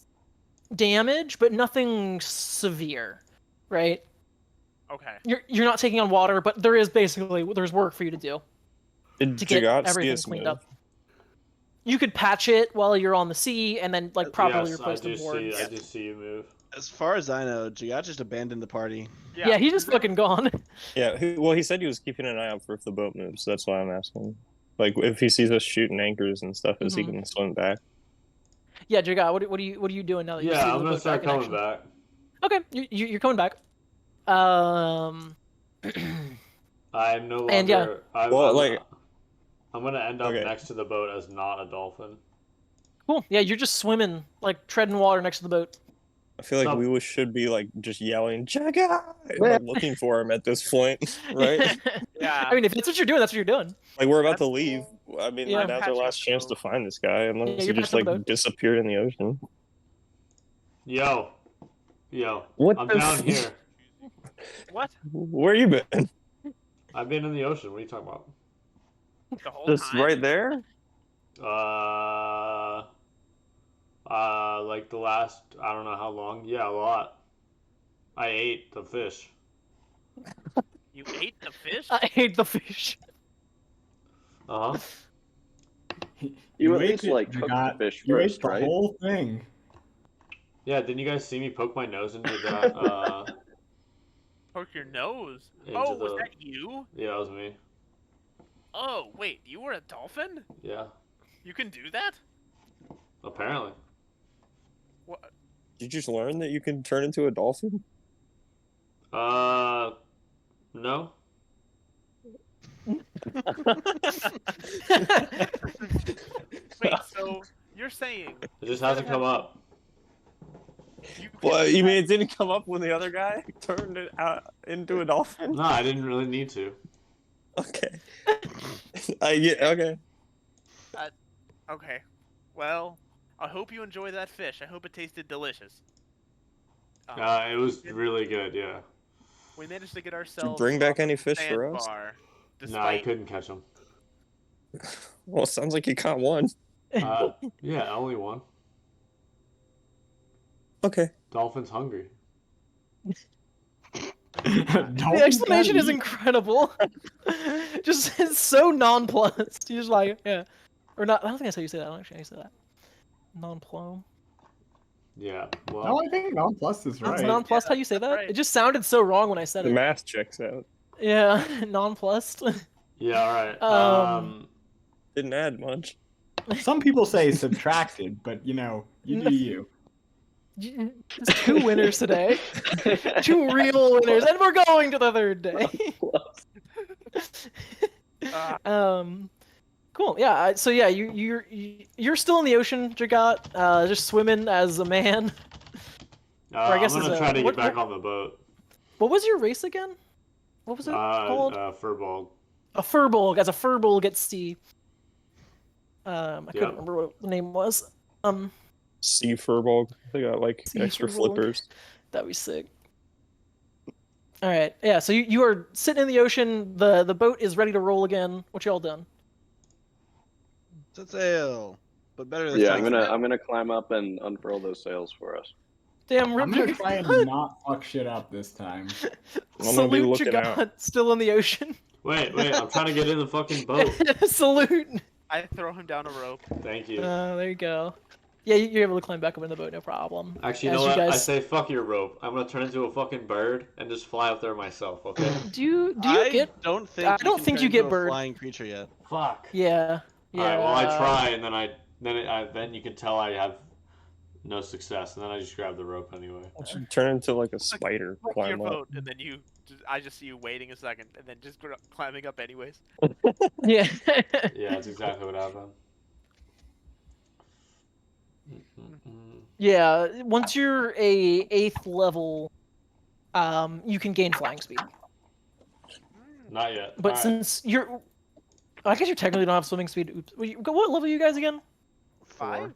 damage, but nothing severe, right?
Okay.
You're not taking on water, but there's work for you to do
Did
to get
Jagat see
everything
us
cleaned
move?
up. You could patch it while you're on the sea, and then like properly
Yes,
replace the boards.
I do see you move.
As far as I know, Jagat just abandoned the party.
Yeah, he's just fucking gone.
Yeah. He said he was keeping an eye out for if the boat moves. So that's why I'm asking. Like, if he sees us shooting anchors and stuff, is he gonna swim back?
Yeah, Jagat, what are you doing now that you see
Yeah,
the
I'm gonna
boat
start
back in
coming
action?
back.
Okay, you're coming back.
I'm no longer.
And yeah.
Well, like,
I'm gonna end up next to the boat as not a dolphin.
Cool. Yeah, you're just swimming, like treading water next to the boat.
I feel like we should be like just yelling, "Jagga!" like looking for him at this point, right?
Yeah.
I mean, if that's what you're doing, that's what you're doing.
Like we're about to leave. I mean,
Yeah.
now's our last chance to find this guy, unless he
you're
just
patching the
like
boat.
disappeared in the ocean.
Yo.
What
I'm
the
down here.
What?
Where you been?
I've been in the ocean. What are you talking about?
The whole
Just
time?
right there?
Like the last, I don't know how long. Yeah, a lot. I ate the fish.
You ate the fish?
I ate the fish.
Uh-huh.
You at
ate
least
it,
like cooked the fish
you
first,
ate the
right?
whole thing.
Yeah, didn't you guys see me poke my nose into that,
Poke your nose.
Into
Oh, was
the-
that you?
Yeah, that was me.
Oh, wait, you were a dolphin?
Yeah,
You can do that?
apparently.
What?
Did you just learn that you can turn into a dolphin?
No.
Wait, so you're saying
It just hasn't come up.
you can
Well,
do
you
that-
mean it didn't come up when the other guy turned it out into a dolphin?
No, I didn't really need to.
Okay. Okay.
Okay. Well, I hope you enjoy that fish. I hope it tasted delicious.
It was really good, yeah.
We managed to get
Did you
ourselves
bring back
off
any
the
fish for us?
sandbar,
No, I
despite
couldn't catch them.
Well, it sounds like you caught one.
Yeah, only one.
Okay.
Dolphin's hungry.
The explanation is incredible. Just it's so nonplussed. You're just like, yeah. Or not, I don't think that's how you say that. I don't actually know how you say that. Nonplum.
Yeah,
No,
well,
I think nonplussed is
Is
right.
nonplussed how you say that?
right.
It just sounded so wrong when I said
The
it.
math checks out.
Yeah, nonplussed.
yeah, alright.
Didn't add much.
Some people say subtracted, but you know, you do you.
There's 2 winners today. 2 real winners, and we're going to the 3rd day. Cool. Yeah. So yeah, you're still in the ocean, Jagat, just swimming as a man. Or I guess
I'm
as
gonna
a-
try to
what-
get back on the boat.
What was your race again? What was it called?
Furball.
A furball. As a furball gets the. I couldn't
Yeah.
remember what the name was.
Sea furball. They got like
Sea
extra
furball.
flippers.
That'd be sick. All right. Yeah. So you are sitting in the ocean. The boat is ready to roll again. What y'all done?
Set sail, but better this
Yeah,
time.
I'm gonna climb up and unfurl those sails for us.
Damn,
I'm gonna
Rip.
try and not fuck shit up this time.
I'm gonna be
Salute
looking
Jagat,
out.
still in the ocean.
Wait, I'm trying to get in the fucking boat.
Salute.
I throw him down a rope.
Thank you.
There you go. Yeah, you're able to climb back up in the boat, no problem.
Actually, you
As
know what? I
guys-
say fuck your rope. I'm gonna turn into a fucking bird and just fly up there myself, okay?
Do you
I
get?
don't think.
I don't
can
think
turn
you get
into a
bird.
flying creature yet.
Fuck.
Yeah. Yeah.
Alright, well I try and then you can tell I have no success, and then I just grab the rope anyway.
I should turn into like a spider,
Fuck your
climb up.
boat, and then I just see you waiting a second, and then just climbing up anyways.
Yeah.
Yeah, that's exactly what happened.
Yeah. Once you're a 8th level, you can gain flying speed.
Not yet.
But
Alright.
since you're, I guess you technically don't have swimming speed. Oops. What level are you guys again?
5?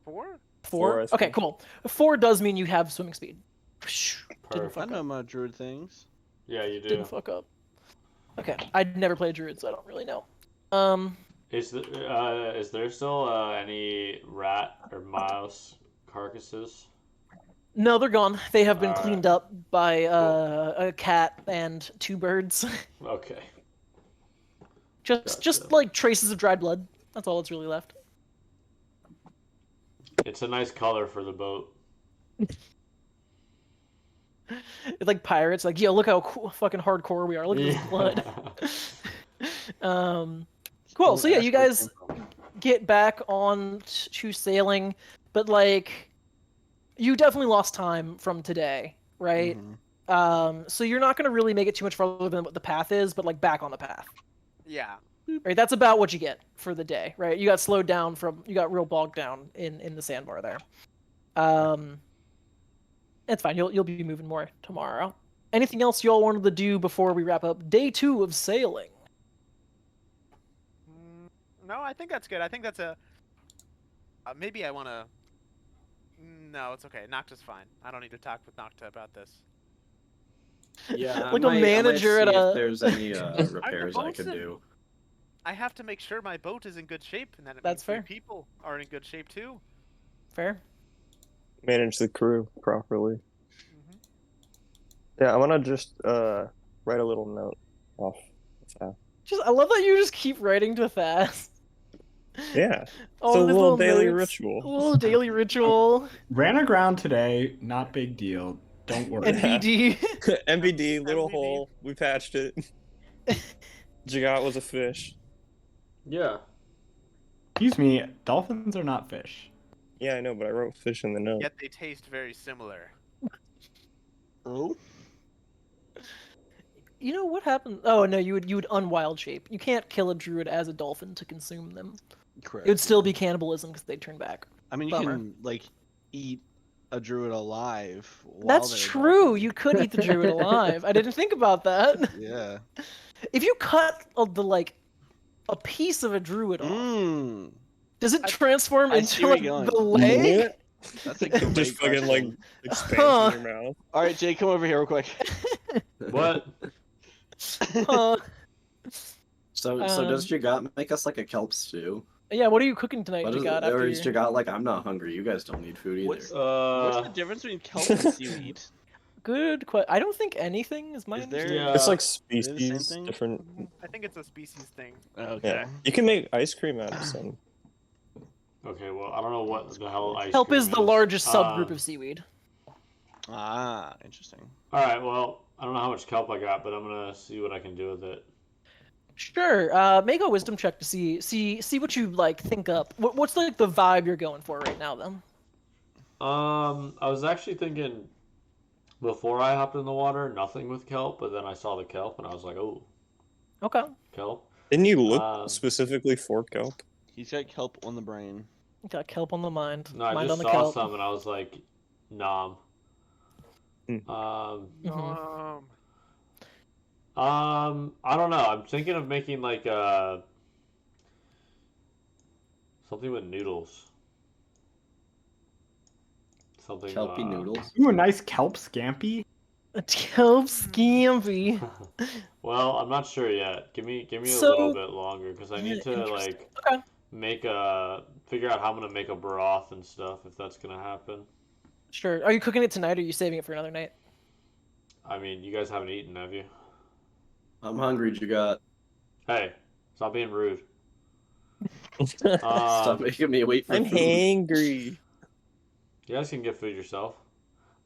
4?
4.
I
Okay,
think.
cool. 4 does mean you have swimming speed. Didn't
Perfect.
I
fuck
know
up.
my druid things.
Yeah, you do.
Didn't fuck up. Okay, I'd never played druid, so I don't really know.
Is there still any rat or mouse carcasses?
No, they're gone. They have been
Alright.
cleaned up by a cat and 2 birds.
Okay.
just
Gotcha.
like traces of dried blood. That's all that's really left.
It's a nice color for the boat.
It's like pirates, like, yo, look how cool, fucking hardcore we are. Look at this blood. Cool. So yeah, you guys get back on to sailing, but like, you definitely lost time from today, right?
Mhm.
So you're not gonna really make it too much farther than what the path is, but like back on the path.
Yeah.
Right, that's about what you get for the day, right? You got slowed down you got real bogged down in the sandbar there. It's fine. You'll be moving more tomorrow. Anything else you all wanted to do before we wrap up day 2 of sailing?
No, I think that's good. I think that's a. Maybe I want to. No, it's okay. Nocta's fine. I don't need to talk with Nocta about this.
Yeah,
like a manager at a.
If there's any repairs I could do.
I have to make sure my boat is in good shape, and that
That's fair.
People are in good shape too.
Fair.
Manage the crew properly. Yeah, I want to just write a little note off.
I love that you just keep writing to Fast.
Yeah.
Oh,
it's a little daily
notes,
ritual.
A little daily ritual.
Ran aground today, not big deal. Don't worry.
NBD.
MBD, little
MBD.
hole. We patched it. Jagat was a fish.
Yeah.
Excuse me, dolphins are not fish.
Yeah, I know, but I wrote fish in the note.
Yet they taste very similar.
Oh?
You know what happened? Oh no, you would unwild shape. You can't kill a druid as a dolphin to consume them.
Correct.
It would still be cannibalism because they'd turn back.
I mean, you
Bummer.
can, like, eat a druid alive. While
That's
they're
true.
dolphins.
You could eat the druid alive. I didn't think about that.
Yeah.
If you cut a piece of a druid off, does it transform
I see
into
where
like,
you're
the
going.
leg?
That's a great
Just fucking like
question.
expands in your mouth.
All right, Jay, come over here real quick.
What?
Huh.
So does Jagat make us like a kelp stew?
Yeah, what are you cooking tonight,
What is
Jagat?
it? Or is Jagat like, I'm not hungry, you guys don't need food either?
What's the difference between kelp and seaweed?
Good question. I don't think anything is my
Is there-
understanding.
It's like
Is it the same
species,
thing?
different.
I think it's a species thing.
Okay.
Yeah, you can make ice cream out of some.
Okay, well, I don't know what the hell ice
Kelp
cream
is the largest subgroup
Um,
of seaweed.
Ah, interesting.
All right, well, I don't know how much kelp I got, but I'm gonna see what I can do with it.
Sure. Make a wisdom check to see what you like think up. What's like the vibe you're going for right now, then?
I was actually thinking before I hopped in the water, nothing with kelp, but then I saw the kelp and I was like, oh,
Okay.
kelp.
Didn't you look specifically for kelp?
He's got kelp on the brain.
Got kelp on the mind.
No, I
mind
just
on the
saw
kelp.
some and I was like, nom.
Mhm.
I don't know. I'm thinking of making like something with noodles. Something
Kelpy noodles.
Ooh, a nice kelp scampi.
A kelp scampi.
Well, I'm not sure yet. Give me a
So-
little bit longer because I need to
Interesting.
like
Okay.
figure out how I'm gonna make a broth and stuff if that's gonna happen.
Sure. Are you cooking it tonight or are you saving it for another night?
I mean, you guys haven't eaten, have you?
I'm hungry, Jagat.
Hey, stop being rude.
Stop making me wait for
I'm
food.
hangry.
You guys can get food yourself.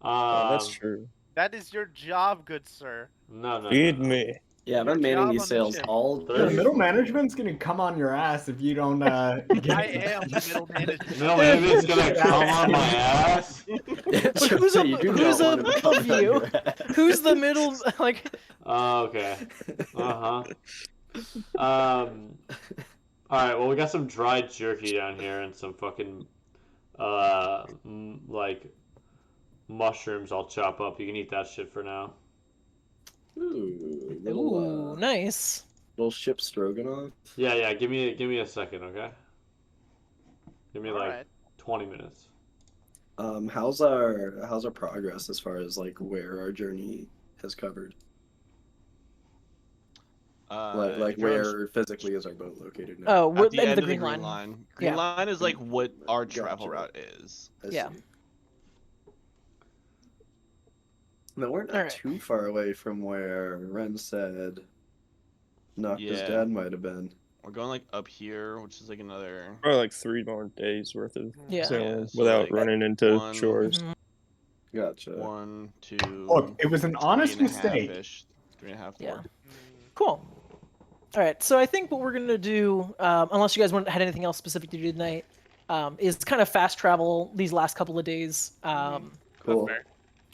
Oh, that's true.
That is your job, good sir.
No.
Feed me.
Yeah, I've been
Your
manning
job
these
on the
sails
ship.
all
The
day.
middle management's gonna come on your ass if you don't get
I am the middle management.
Middle management's gonna come on my ass.
But who's
You do not
who's
want him to come
above
on
you?
your ass.
Who's the middle? Like,
Oh, okay. All right. Well, we got some dried jerky down here and some fucking like mushrooms. I'll chop up. You can eat that shit for now.
Ooh,
ooh, nice.
little ship stroganoff.
Yeah. Give me a second, okay? Give me like
Alright.
20 minutes.
How's our progress as far as like where our journey has covered? Like
you're on
where physically is our boat located now?
Oh,
At
what
the
end
end
of the green line?
line. Green
Yeah.
line is like what our travel
Gotcha.
route is.
I
Yeah.
see. No, we're not
Alright.
too far away from where Ren said Nocta's
Yeah.
dad might have been.
We're going like up here, which is like another.
Probably like 3 more days worth of
Yeah.
sailing
Yeah, so
without
like
running into
one-
shores.
Mhm.
Gotcha.
1, 2.
Look, it was an honest mistake.
3.5, 4.
Yeah. Cool. All right, so I think what we're gonna do, unless you guys had anything else specific to do tonight, is kind of fast travel these last couple of days.
Cool.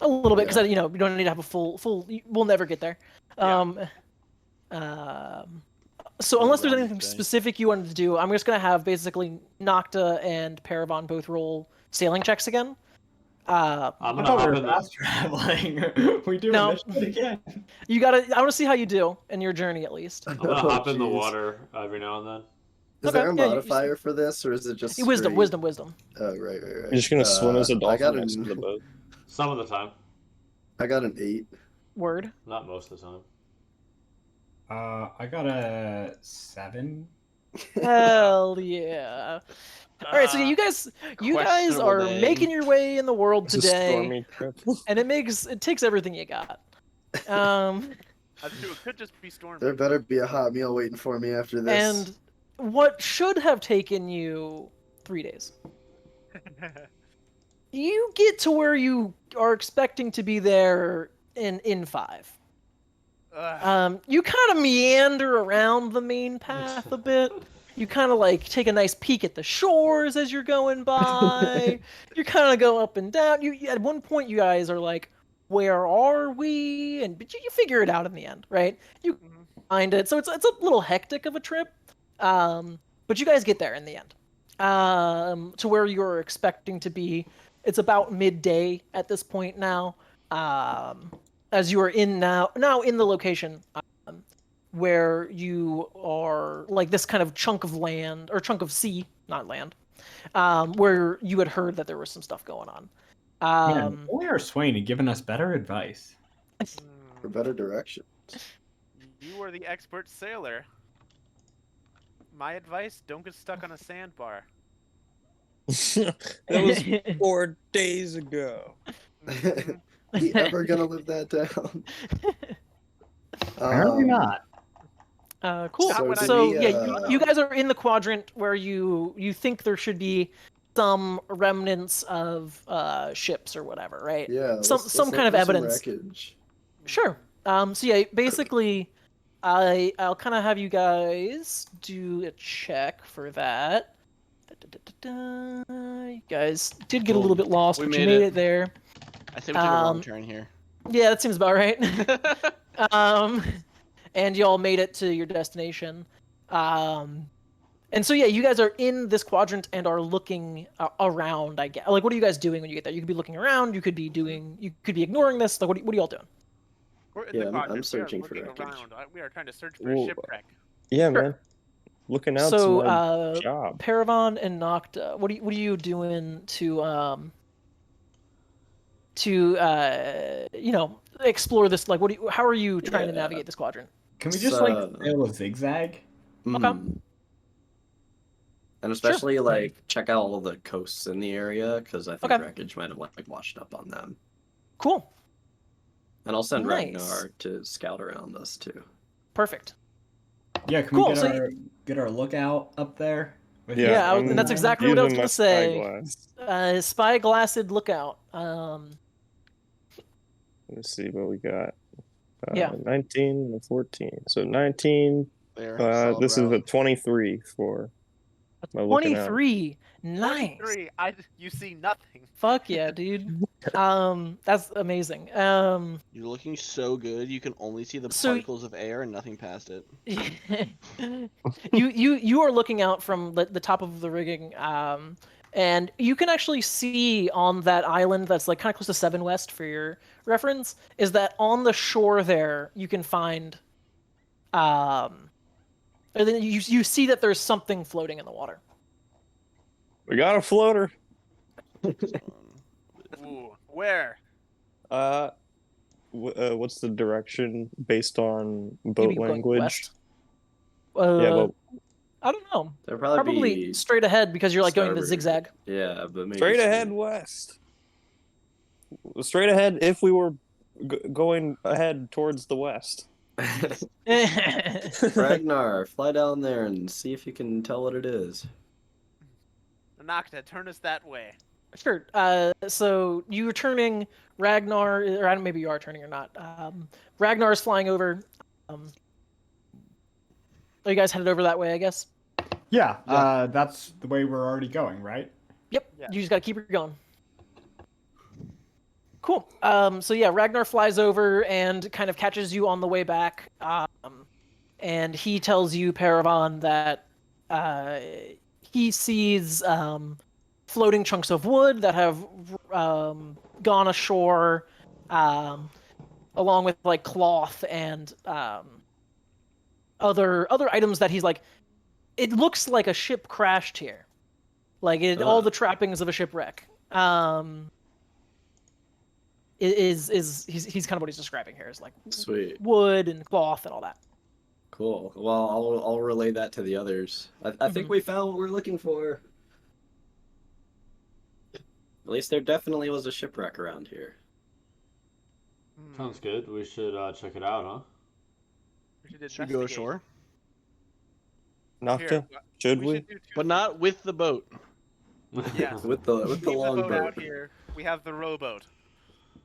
A little bit because we don't need to have a full. We'll never get there. So unless there's
around
anything
today.
specific you wanted to do, I'm just gonna have basically Nocta and Paravon both roll sailing checks again.
I'm
I
gonna
thought we
hop
were
in the.
fast traveling. We do
No.
a mission again.
You gotta. I want to see how you do in your journey at least.
I'm gonna hop in the water every now and then.
Is there a modifier for this, or is it just
wisdom?
straight-
Wisdom.
Oh, right.
You're just gonna swim as a
I got
dolphin next to the
an
boat.
Some of the time,
I got an 8.
Word.
not most of the time.
I got a 7.
Hell yeah! All right, so you guys
Questionable
are
day.
making your way in the world
It's a
today,
stormy trip.
and it takes everything you got.
That's true. It could just be stormy.
There better be a hot meal waiting for me after this.
And what should have taken you 3 days, you get to where you are expecting to be there in 5. You kind of meander around the main path a bit. You kind of like take a nice peek at the shores as you're going by. You kind of go up and down. You at one point you guys are like, "Where are we?" But you figure it out in the end, right? You find it. So it's a little hectic of a trip, but you guys get there in the end, to where you're expecting to be. It's about midday at this point now. As you are now in the location where you are, like this kind of chunk of land or chunk of sea, not land, where you had heard that there was some stuff going on.
Man, only our Swain had given us better advice.
For better direction.
You are the expert sailor. My advice: don't get stuck on a sandbar.
That was 4 days ago.
He ever gonna live that down?
Apparently not.
Cool.
So
So,
do we,
you guys are in the quadrant where you think there should be some remnants of ships or whatever, right?
Yeah.
Some kind of evidence.
Wreckage.
Sure. So yeah, basically, I'll kind of have you guys do a check for that. You guys did get a little bit lost,
We
but you
made
made
it.
it there.
I think we took a wrong turn here.
Yeah, that seems about right. And y'all made it to your destination. And so yeah, you guys are in this quadrant and are looking around. I guess. Like, what are you guys doing when you get there? You could be looking around. You could be ignoring this. Like, what are y'all doing?
We're in
Yeah,
the
I'm
quadrant.
searching
we are
for
looking
wreckage.
around. We are trying to search for a
Whoa.
shipwreck.
Yeah,
Sure.
man. Looking out
So,
my job.
Paravon and Nocta, what are you doing to explore this? Like, how are you trying to navigate this quadrant?
Can we just
So-
sail a zigzag?
And especially check out all the coasts in the area because I think wreckage might have washed up on them.
Cool.
And I'll send
Nice.
Ragnar to scout around us too.
Perfect.
Yeah, can
Cool,
we
so
get our lookout up there? With
Yeah, and that's exactly what I was
using
gonna
my
say.
spyglass.
Spyglassed lookout.
Let's see what we got.
Yeah.
19 and 14. So 19.
There.
This is a 23 for my looking out.
23. Nice.
23. You see nothing.
Fuck yeah, dude. That's amazing.
You're looking so good. You can only see the
So-
particles of air and nothing past it.
you are looking out from the top of the rigging, and you can actually see on that island that's like kind of close to 7 West for your reference, is that on the shore there you can find, and then you see that there's something floating in the water.
We got a floater.
Ooh, where?
What's the direction based on boat
Maybe going
language?
west.
Yeah, but
I don't know.
They're
Probably
be
straight ahead because you're like going the
starboard.
zigzag.
Yeah, but maybe
straight ahead west. Straight ahead if we were going ahead towards the west.
Ragnar, fly down there and see if you can tell what it is.
Nocta, turn us that way.
Sure. So you're turning Ragnar, or I don't, maybe you are turning or not. Ragnar is flying over. Are you guys headed over that way? I guess.
Yeah, that's the way we're already going, right?
Yep.
Yeah.
You just gotta keep it going. Cool. So yeah, Ragnar flies over and kind of catches you on the way back. and he tells you, Paravan, that he sees floating chunks of wood that have gone ashore, along with like cloth and other items that he's like. It looks like a ship crashed here, like all the trappings of a shipwreck. He's kind of what he's describing here is like
Sweet
wood and cloth and all that.
Cool. Well, I'll relay that to the others. I think we found what we're looking for. At least there definitely was a shipwreck around here.
Sounds good. We should check it out, huh?
We should
Should we go ashore?
Nocta? Should we?
But not with the boat.
Yes.
With the
Leave
long
the boat
boat.
out here. We have the rowboat.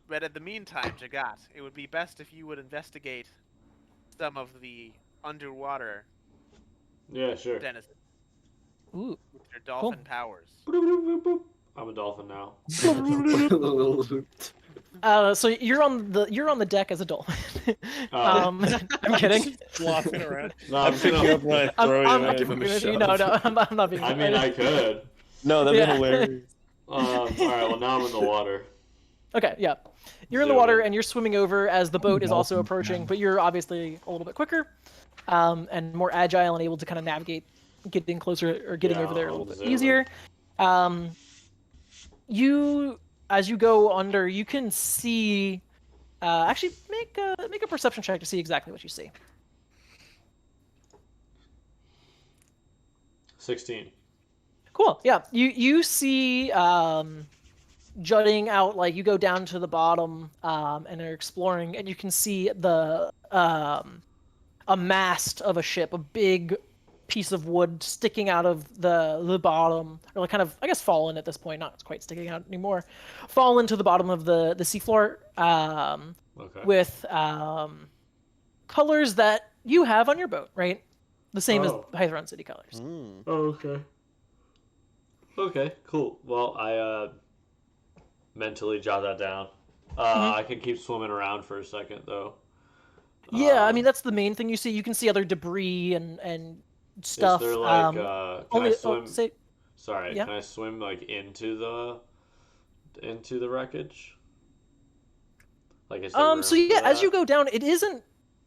But in the meantime, Jagat, it would be best if you would investigate some of the underwater
Yeah, sure.
denizens.
Ooh,
With your dolphin powers.
I'm a dolphin now.
So you're on the deck as a dolphin. I'm kidding.
Flopping around.
No, I'm picking up
when I throw
I'm
you in.
Give him a shove.
No, I'm not being.
I mean, I could.
No, that'd
Yeah.
be hilarious.
All right, well, now I'm in the water.
Okay, yeah. You're in the water and you're swimming over as the boat is also approaching, but you're obviously a little bit quicker, and more agile and able to kind of navigate, getting closer or getting over there a little bit easier. As you go under, you can see. Actually, make a perception check to see exactly what you see.
16.
Cool. Yeah, you see jutting out, like you go down to the bottom and are exploring, and you can see the a mast of a ship, a big piece of wood sticking out of the bottom, or like kind of, I guess, fallen at this point, not quite sticking out anymore, fallen to the bottom of the seafloor, with colors that you have on your boat, right? The same as Pythron City colors.
Oh, okay. Okay, cool. Well, I mentally jot that down. I can keep swimming around for a second, though.
Yeah, I mean, that's the main thing you see. You can see other debris and stuff.
Is there like, can I swim? Sorry,
yeah.
can I swim like into the wreckage? Like, is there room
So yeah,
for
as
that?
you go down, it isn't,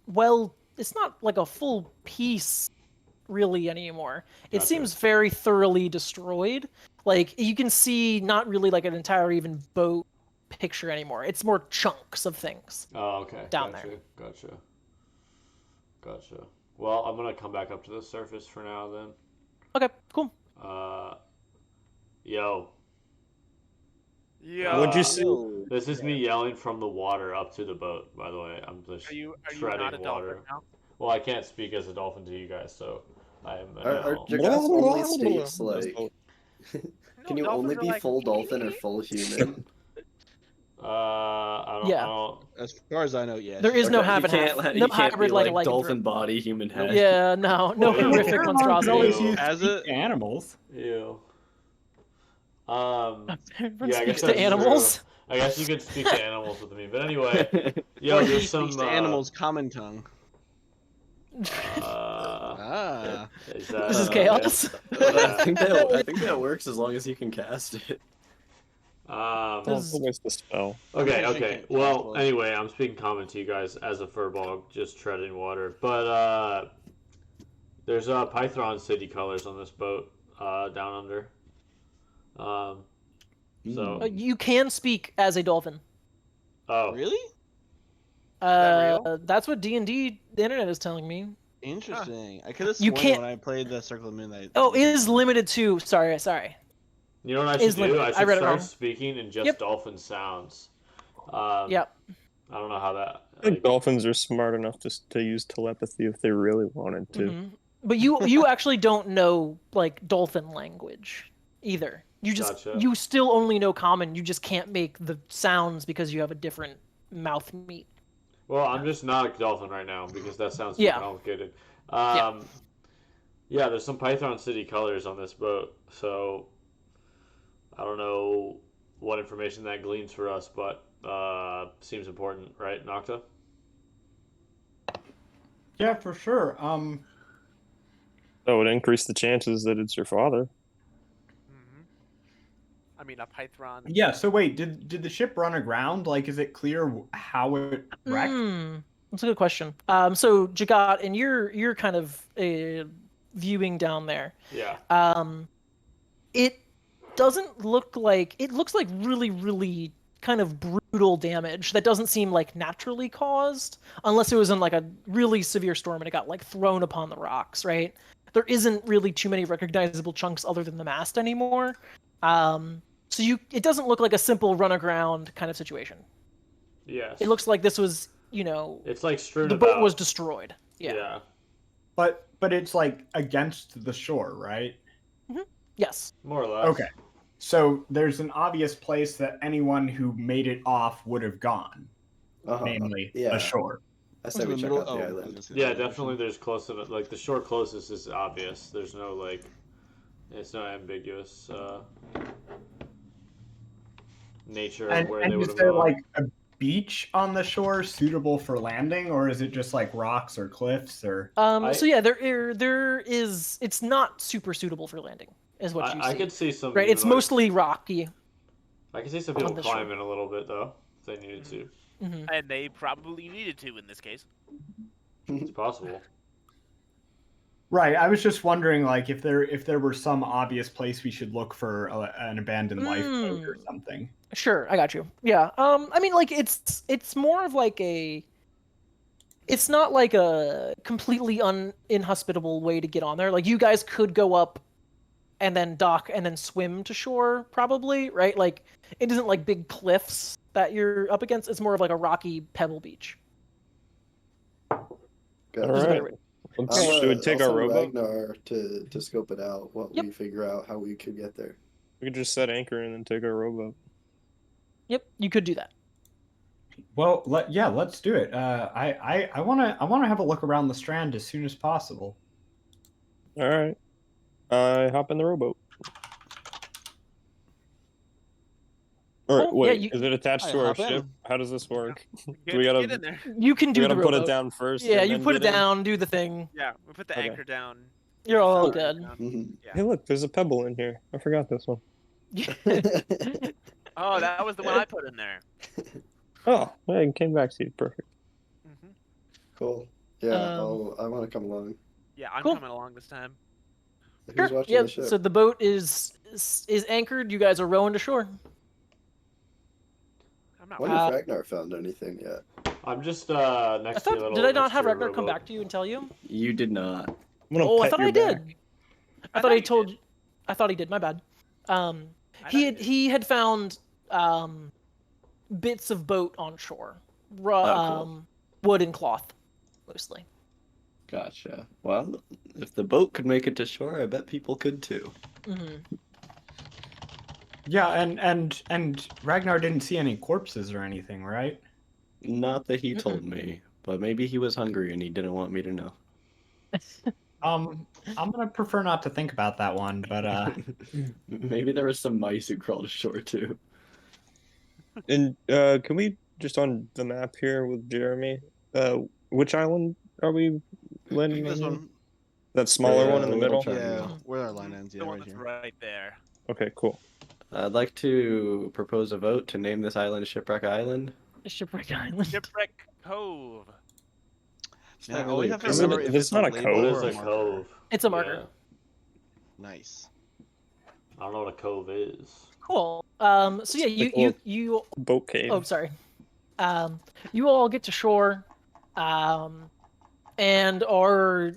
well, it's not like a full piece really anymore. It seems very thoroughly destroyed. Like, you can see not really like an entire even boat picture anymore. It's more chunks of things.
Oh, okay.
Down there.
Gotcha. Well, I'm gonna come back up to the surface for now then.
Okay, cool.
Yo.
Yeah.
What'd you see?
This is me yelling from the water up to the boat, by the way. I'm just
Are you
treading
not a
water.
dolphin now?
Well, I can't speak as a dolphin to you guys, so I am
Our
now.
Jagas only states like. Can you
dolphins
only
are
be
like,
full dolphin or full human?
I don't.
Yeah.
I don't.
As far as I know, yes.
There is no half and
you
half.
can't,
No
you can't
hybrid
be
like
dolphin body, human head.
Yeah, no horrific
Ew.
monstrosities.
Ew.
As a
Animals.
Ew.
Everyone
Yeah, I guess
speaks
that's
to animals.
true. I guess you could speak to animals with me, but anyway, yo,
or he
there's some.
speaks to animals' common tongue.
Is that,
This is chaos.
I think that works as long as you can cast it.
What's the spell?
Okay. Well, anyway, I'm speaking common to you guys as a furball, just treading water. But there's Python City colors on this boat down under. So
You can speak as a dolphin.
oh,
Really?
That's what D&D, the internet is telling me.
Interesting. I could have
You
sworn
can't-
when I played the Circle of the Moon that.
Oh, it is limited to. Sorry.
you know what I should
Is
do?
limited.
I
I
should
read it
start
wrong.
speaking in just
Yep.
dolphin sounds.
Yep.
I don't know how that.
I think dolphins are smart enough to use telepathy if they really wanted to.
Mhm. But you actually don't know like dolphin language either. You just
Gotcha.
you still only know common. You just can't make the sounds because you have a different mouth meat.
Well, I'm just not a dolphin right now because that sounds
Yeah.
complicated.
Yeah.
Yeah, there's some Python City colors on this boat, so I don't know what information that gleans for us, but seems important, right, Nocta?
Yeah, for sure.
That would increase the chances that it's your father.
I mean, a Pythron.
Yeah. So wait, did the ship run aground? Like, is it clear how it wrecked?
That's a good question. So Jagat, and you're kind of viewing down there.
Yeah.
It doesn't look like it looks like really, really kind of brutal damage that doesn't seem like naturally caused, unless it was in like a really severe storm and it got like thrown upon the rocks, right? There isn't really too many recognizable chunks other than the mast anymore. So it doesn't look like a simple run aground kind of situation.
Yes.
It looks like this was, you know,
it's like strewn
the
about.
boat was destroyed. Yeah.
But it's like against the shore, right?
Yes.
More or less.
Okay. So there's an obvious place that anyone who made it off would have gone, namely the shore.
I say we check out the island.
Yeah, definitely. There's close enough. Like the shore closest is obvious. There's no like, it's not ambiguous nature of where they would have gone.
Is there like a beach on the shore suitable for landing, or is it just like rocks or cliffs or?
So yeah, there is. It's not super suitable for landing, is what you see.
I could see some.
Right, it's mostly rocky.
I could see some people climbing a little bit though, if they needed to.
And they probably needed to in this case.
It's possible.
Right, I was just wondering, like, if there were some obvious place we should look for an abandoned lifeboat or something.
Sure, I got you. Yeah. I mean, like, it's more of like it's not like a completely inhospitable way to get on there. Like, you guys could go up and then dock and then swim to shore, probably, right? Like, it isn't like big cliffs that you're up against. It's more of like a rocky pebble beach.
All right. Should we take our rowboat?
Ragnar to scope it out while we figure out how we could get there.
We could just set anchor and then take our rowboat.
Yep, you could do that.
Well, let's do it. I wanna have a look around the strand as soon as possible.
All right. I hop in the rowboat. Or wait, is it attached to our ship? How does this work? Do we gotta
get in there?
You can do the
put
rowboat.
it down first?
Yeah, you put it down, do the thing.
Yeah, we put the anchor down.
You're all good.
Yeah.
Hey, look, there's a pebble in here. I forgot this one.
Oh, that was the one I put in there.
Oh, yeah, it came back to you. Perfect.
Cool. Yeah, I want to come along.
Yeah, I'm coming along this time.
Who's watching
Yeah,
the ship?
so the boat is anchored. You guys are rowing to shore.
I'm not.
I wonder if Ragnar found anything yet.
I'm just next to you.
Did I not have Ragnar come back to you and tell you?
You did not.
Oh, I thought I did. I thought I told. I thought he did. My bad. He had found bits of boat on shore,
cool.
wood and cloth, mostly.
Gotcha. Well, if the boat could make it to shore, I bet people could too.
Yeah, and Ragnar didn't see any corpses or anything, right?
Not that he told me, but maybe he was hungry and he didn't want me to know.
I'm gonna prefer not to think about that one, but
maybe there was some mice who crawled ashore too.
And can we just on the map here with Jeremy? Which island are we landing on?
This one.
That smaller one in the middle.
Yeah, where our line ends. Yeah,
The one
right
that's
here.
right there.
Okay, cool.
I'd like to propose a vote to name this island Shipwreck Island.
Shipwreck Island.
Shipwreck Cove.
Not
all we
really
have to
a
remember
cove.
if
It's not a
label
cove.
or
It's a
marker.
cove.
It's a marker.
Nice.
I don't know what a cove is.
Cool. So yeah, you
Boat cave.
Oh, sorry. You all get to shore, and are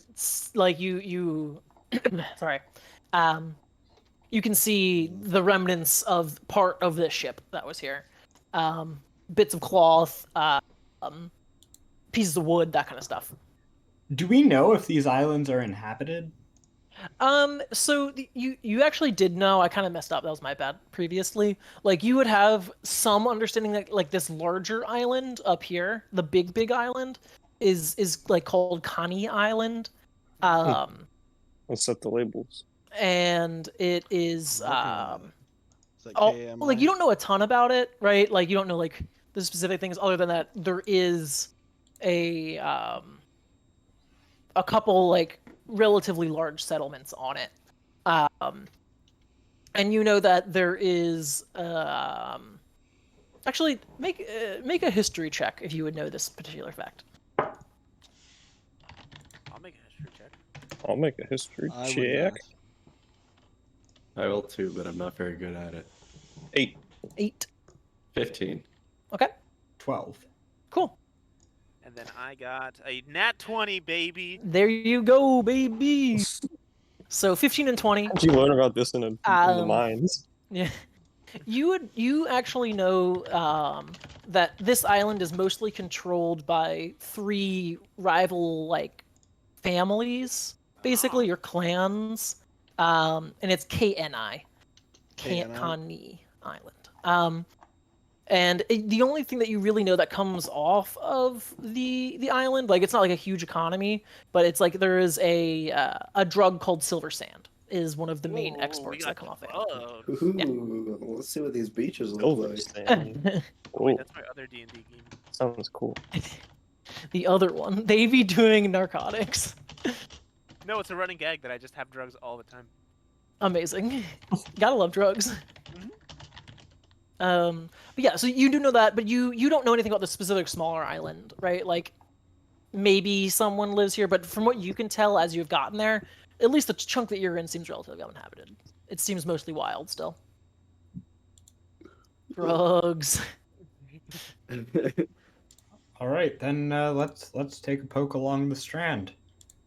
like you sorry. You can see the remnants of part of this ship that was here. Bits of cloth, pieces of wood, that kind of stuff.
do we know if these islands are inhabited?
So you actually did know. I kind of messed up. That was my bad previously. Like, you would have some understanding that, like, this larger island up here, the big island, is like called Connie Island.
Let's set the labels.
And it is
It's like
like, you don't know a ton about it, right? Like, you don't know like the specific things other than that there is a a couple like relatively large settlements on it. And you know that there is actually make a history check if you would know this particular fact.
I'll make a history check.
I'll make a history
I would
check.
not.
I will too, but I'm not very good at it.
8.
15.
Okay.
12.
Cool.
And then I got a nat 20, baby.
There you go, baby. So 15 and 20.
How'd you learn about this in the mines?
Yeah. You actually know that this island is mostly controlled by 3 rival like families, basically, your clans, and it's KNI, Kani Island. And the only thing that you really know that comes off of the island, like it's not like a huge economy, but it's like there is a drug called silver sand is one of the main exports that come off it.
Ooh, let's see what these beaches look
Silver
like.
sand.
Wait,
Ooh,
that's my other D&D game.
sounds cool.
The other one, they be doing narcotics.
No, it's a running gag that I just have drugs all the time.
Amazing. Gotta love drugs. But yeah, so you do know that, but you don't know anything about the specific smaller island, right? Like, maybe someone lives here, but from what you can tell as you've gotten there, at least the chunk that you're in seems relatively uninhabited. It seems mostly wild still. Drugs.
All right, then let's take a poke along the strand.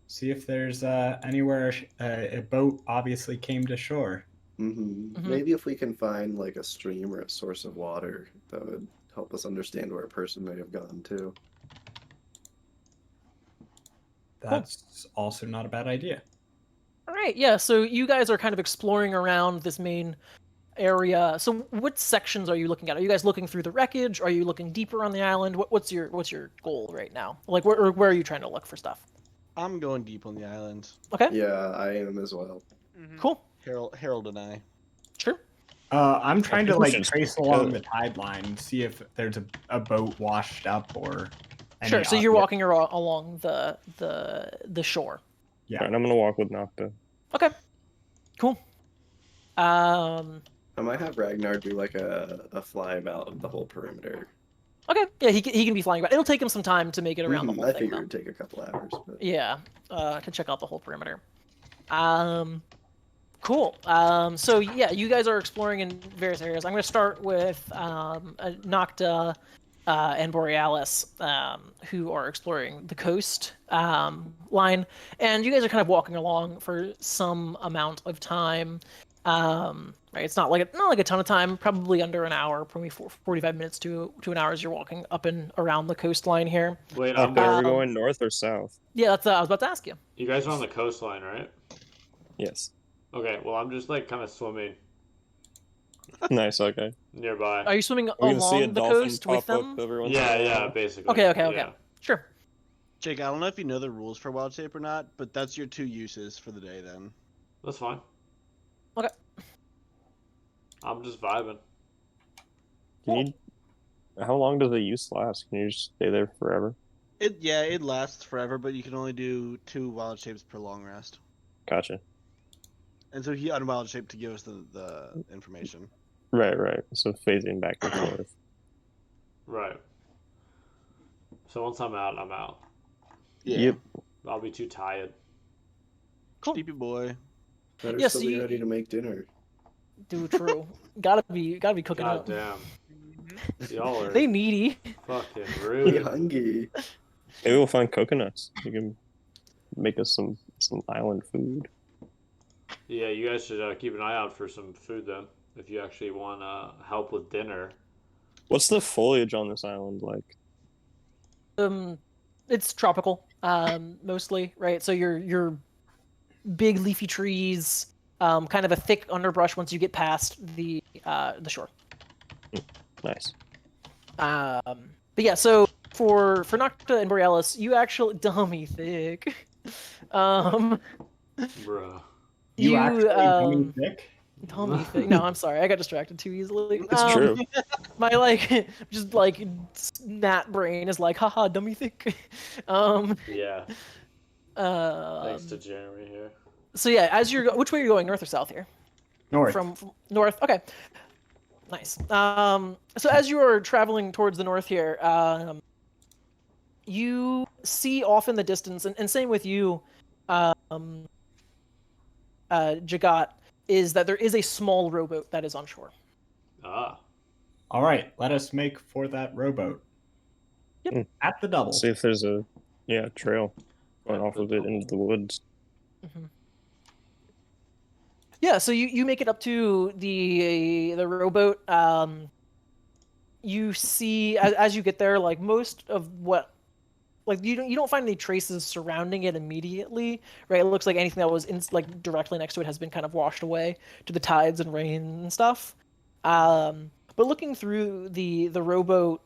See if there's anywhere a boat obviously came to shore.
Maybe if we can find like a stream or a source of water, that would help us understand where a person may have gone to.
That's also not a bad idea.
All right, yeah, so you guys are kind of exploring around this main area. So what sections are you looking at? Are you guys looking through the wreckage? Are you looking deeper on the island? What's your goal right now? Like, where are you trying to look for stuff?
I'm going deep on the island.
Okay.
Yeah, I am as well.
Cool.
Harold and I.
Sure.
I'm trying to
think we
like
should
trace along the tide line, see if there's a boat washed up or.
Sure. So you're walking along the shore.
Yeah.
Right, and I'm gonna walk with Nocta.
Okay. Cool.
I might have Ragnar do like a fly about of the whole perimeter.
Okay. Yeah, he can be flying about. It'll take him some time to make it around the whole
I
thing.
figured it'd take a couple hours. But...
Yeah. To check out the whole perimeter. Cool. So yeah, you guys are exploring in various areas. I'm going to start with Nocta and Borealis, who are exploring the coast line, and you guys are kind of walking along for some amount of time. Right, it's not like a ton of time, probably under an hour, probably 45 minutes to an hour as you're walking up and around the coastline here.
Wait,
Up there, are we going north or south?
Yeah, that's I was about to ask you.
You guys are on the coastline, right?
Yes.
Okay, well, I'm just like kind of swimming
Nice. Okay.
nearby.
Are you swimming
We're gonna see a
along the
dolphin
coast with
pop
them?
up every once in
Yeah,
a
yeah,
while.
basically.
Okay.
Yeah.
Sure.
Jake, I don't know if you know the rules for wild shape or not, but that's your 2 uses for the day then.
That's fine.
Okay.
I'm just vibing.
How long does the use last? Can you just stay there forever?
It lasts forever, but you can only do 2 wild shapes per long rest.
Gotcha.
And so he unwild shaped to give us the information.
Right. So phasing back and forth.
Right. So once I'm out, I'm out.
Yeah.
Yep.
I'll be too tired.
Cool.
Sleepy boy.
Better
Yeah,
still
so
be
you-
ready to make dinner.
Do true. gotta be cooking
God
up.
damn. Y'all are
They needy.
fucking
Be
rude.
hungry.
Maybe we'll find coconuts. You can make us some island food.
Yeah, you guys should keep an eye out for some food then. If you actually want help with dinner.
What's the foliage on this island like?
It's tropical, mostly, right? So your big leafy trees, kind of a thick underbrush once you get past the shore.
Nice.
But yeah, so for Nocta and Borealis, you actually dummy thick.
Bruh.
You actually dummy thick?
Dummy thick. No, I'm sorry, I got distracted too easily.
It's true.
My just gnat brain is like, haha, dummy thick.
Yeah. Thanks to Jeremy here.
So yeah, as you're which way are you going, north or south here?
North.
From north. Okay. Nice. So as you are traveling towards the north here, you see off in the distance, and same with you, Jagat, is that there is a small rowboat that is on shore.
Ah.
All right, let us make for that rowboat.
Yep.
At the double.
See if there's a trail going off of it into the woods.
Mm-hmm. Yeah, so you make it up to the rowboat. You see as you get there, like most of what, like you don't find any traces surrounding it immediately, right? It looks like anything that was like directly next to it has been kind of washed away to the tides and rain and stuff. But looking through the rowboat,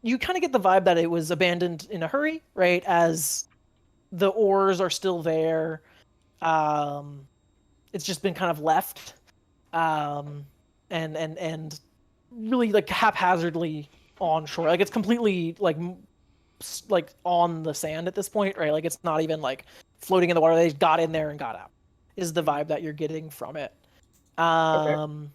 you kind of get the vibe that it was abandoned in a hurry, right? As the oars are still there. It's just been kind of left, and really like haphazardly on shore. Like it's completely like on the sand at this point, right? Like it's not even like floating in the water. They got in there and got out. Is the vibe that you're getting from it?
Okay.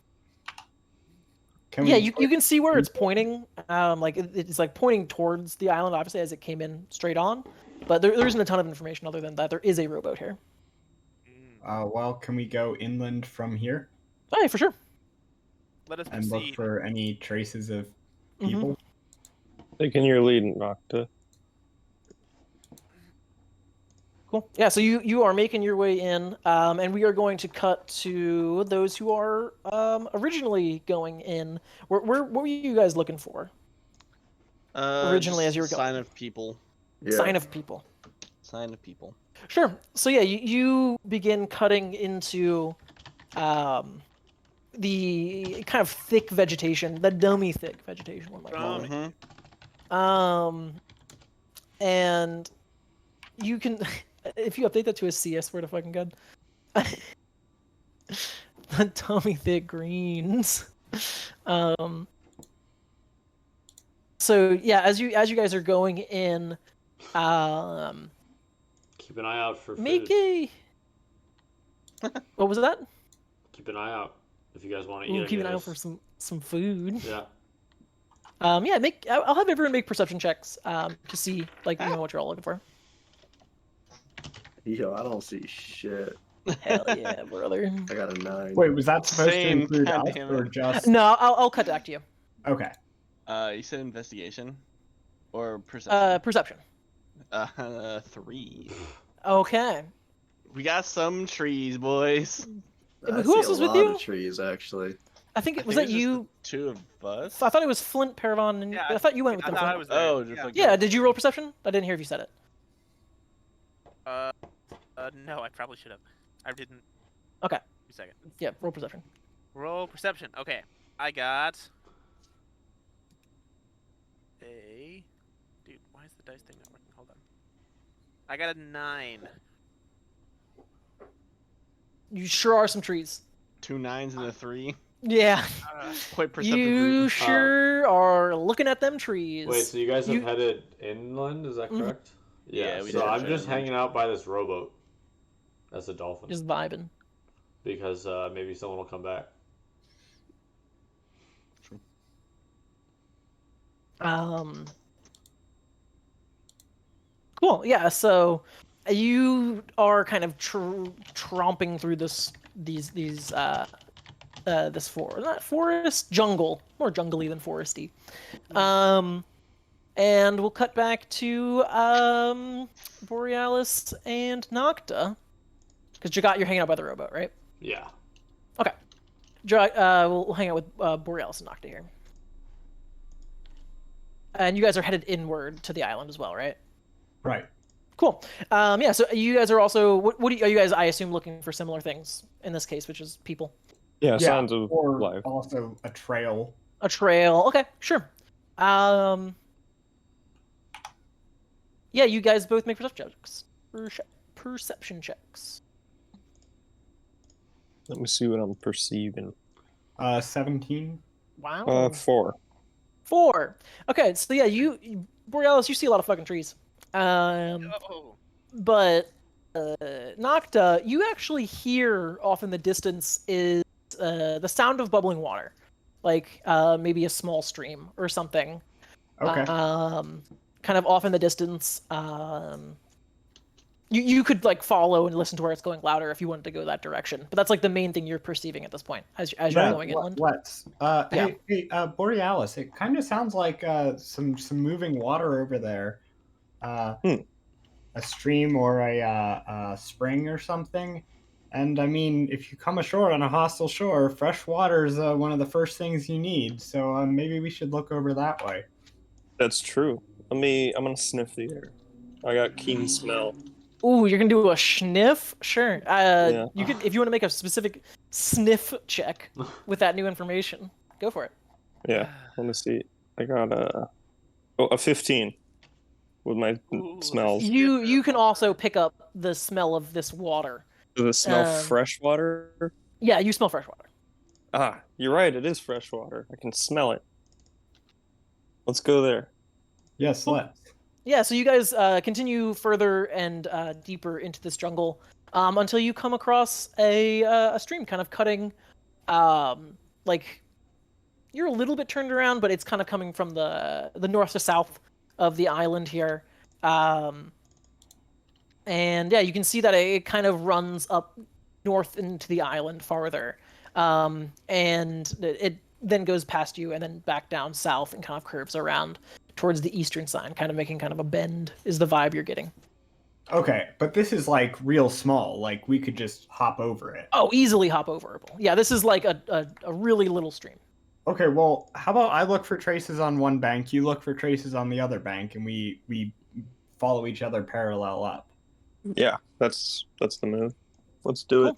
Yeah, you can see where it's pointing. Like it's like pointing towards the island, obviously, as it came in straight on. But there isn't a ton of information other than that there is a rowboat here.
Well, can we go inland from here?
Oh, yeah, for sure.
Let us
and
proceed.
look for any traces of people.
Taking your lead, Nocta.
Cool. Yeah, so you are making your way in, and we are going to cut to those who are originally going in. What were you guys looking for? Originally, as you were going.
Sign of people.
Yeah.
Sign of people.
Sign of people.
Sure. So yeah, you begin cutting into the kind of thick vegetation, the dummy thick vegetation, one might call it. And you can, if you update that to a C, I swear to fucking God. The dummy thick greens. So yeah, as you guys are going in,
keep an eye out for
make
food.
What was that?
Keep an eye out if you guys want to eat.
Keep an eye out for some food.
Yeah.
Yeah. I'll have everyone make perception checks to see what you're all looking for.
Yo, I don't see shit.
Hell yeah, brother.
I got a 9.
Wait, was that supposed to include us or just?
No, I'll cut back to you.
Okay.
You said investigation or perception?
Perception.
3.
Okay.
We got some trees, boys.
Who else was with you?
Of trees, actually.
I think it was that you.
Two of us.
I thought it was Flint, Paravan, and I thought you went with them.
I was there.
Oh, just like
yeah. Did you roll perception? I didn't hear if you said it.
No, I probably should have. I didn't.
Okay.
2 seconds.
Yeah, roll perception.
Roll perception. Okay, I got a. Dude, why is the dice thing not working? Hold on. I got a 9.
You sure are some trees.
2 9s and a 3.
Yeah.
Quite perceptive.
You sure are looking at them trees.
Wait, so you guys have headed inland? Is that correct?
Yeah, we
so
did.
I'm just hanging out by this rowboat. That's a dolphin.
Just vibing.
Because maybe someone will come back.
Cool. Yeah. So you are kind of tromping through this forest, not forest, jungle, more jungly than foresty. And we'll cut back to Borealis and Nocta, because Jagat, you're hanging out by the rowboat, right?
Yeah.
Okay. We'll hang out with Borealis and Nocta here. And you guys are headed inward to the island as well, right?
Right.
Cool. Yeah. So you guys are also are you guys? I assume looking for similar things in this case, which is people.
Yeah, signs of
or
life.
Also a trail.
A trail. Okay, sure. Yeah, you guys both make perception checks. Perception checks.
Let me see what I'm perceiving.
17.
Wow.
4.
4. Okay, so yeah, Borealis, you see a lot of fucking trees. But Nocta, you actually hear off in the distance is the sound of bubbling water, like maybe a small stream or something.
Okay.
Kind of off in the distance. You could like follow and listen to where it's going louder if you wanted to go that direction. But that's like the main thing you're perceiving at this point as you're going inland.
Let's. Hey, Borealis. It kind of sounds like some moving water over there. A stream or a spring or something. And I mean, if you come ashore on a hostile shore, fresh water is one of the first things you need. So maybe we should look over that way.
That's true. I'm gonna sniff the air. I got keen smell.
Ooh, you're gonna do a sniff? Sure.
Yeah.
You could, if you want to make a specific sniff check with that new information, go for it.
Yeah. Let me see. I got a 15 with my smells.
You can also pick up the smell of this water.
Does it smell fresh water?
Yeah, you smell fresh water.
Ah, you're right. It is fresh water. I can smell it. Let's go there.
Yes, let's.
Yeah, so you guys continue further and deeper into this jungle until you come across a stream kind of cutting, like, you're a little bit turned around, but it's kind of coming from the north to south of the island here. And yeah, you can see that it kind of runs up north into the island farther. And it then goes past you and then back down south and kind of curves around towards the eastern side, kind of making kind of a bend is the vibe you're getting.
Okay, but this is like real small. Like we could just hop over it.
Oh, easily hop over. Yeah, this is like a really little stream.
Okay, well, how about I look for traces on one bank, you look for traces on the other bank, and we follow each other parallel up.
Yeah, that's the move. Let's do it.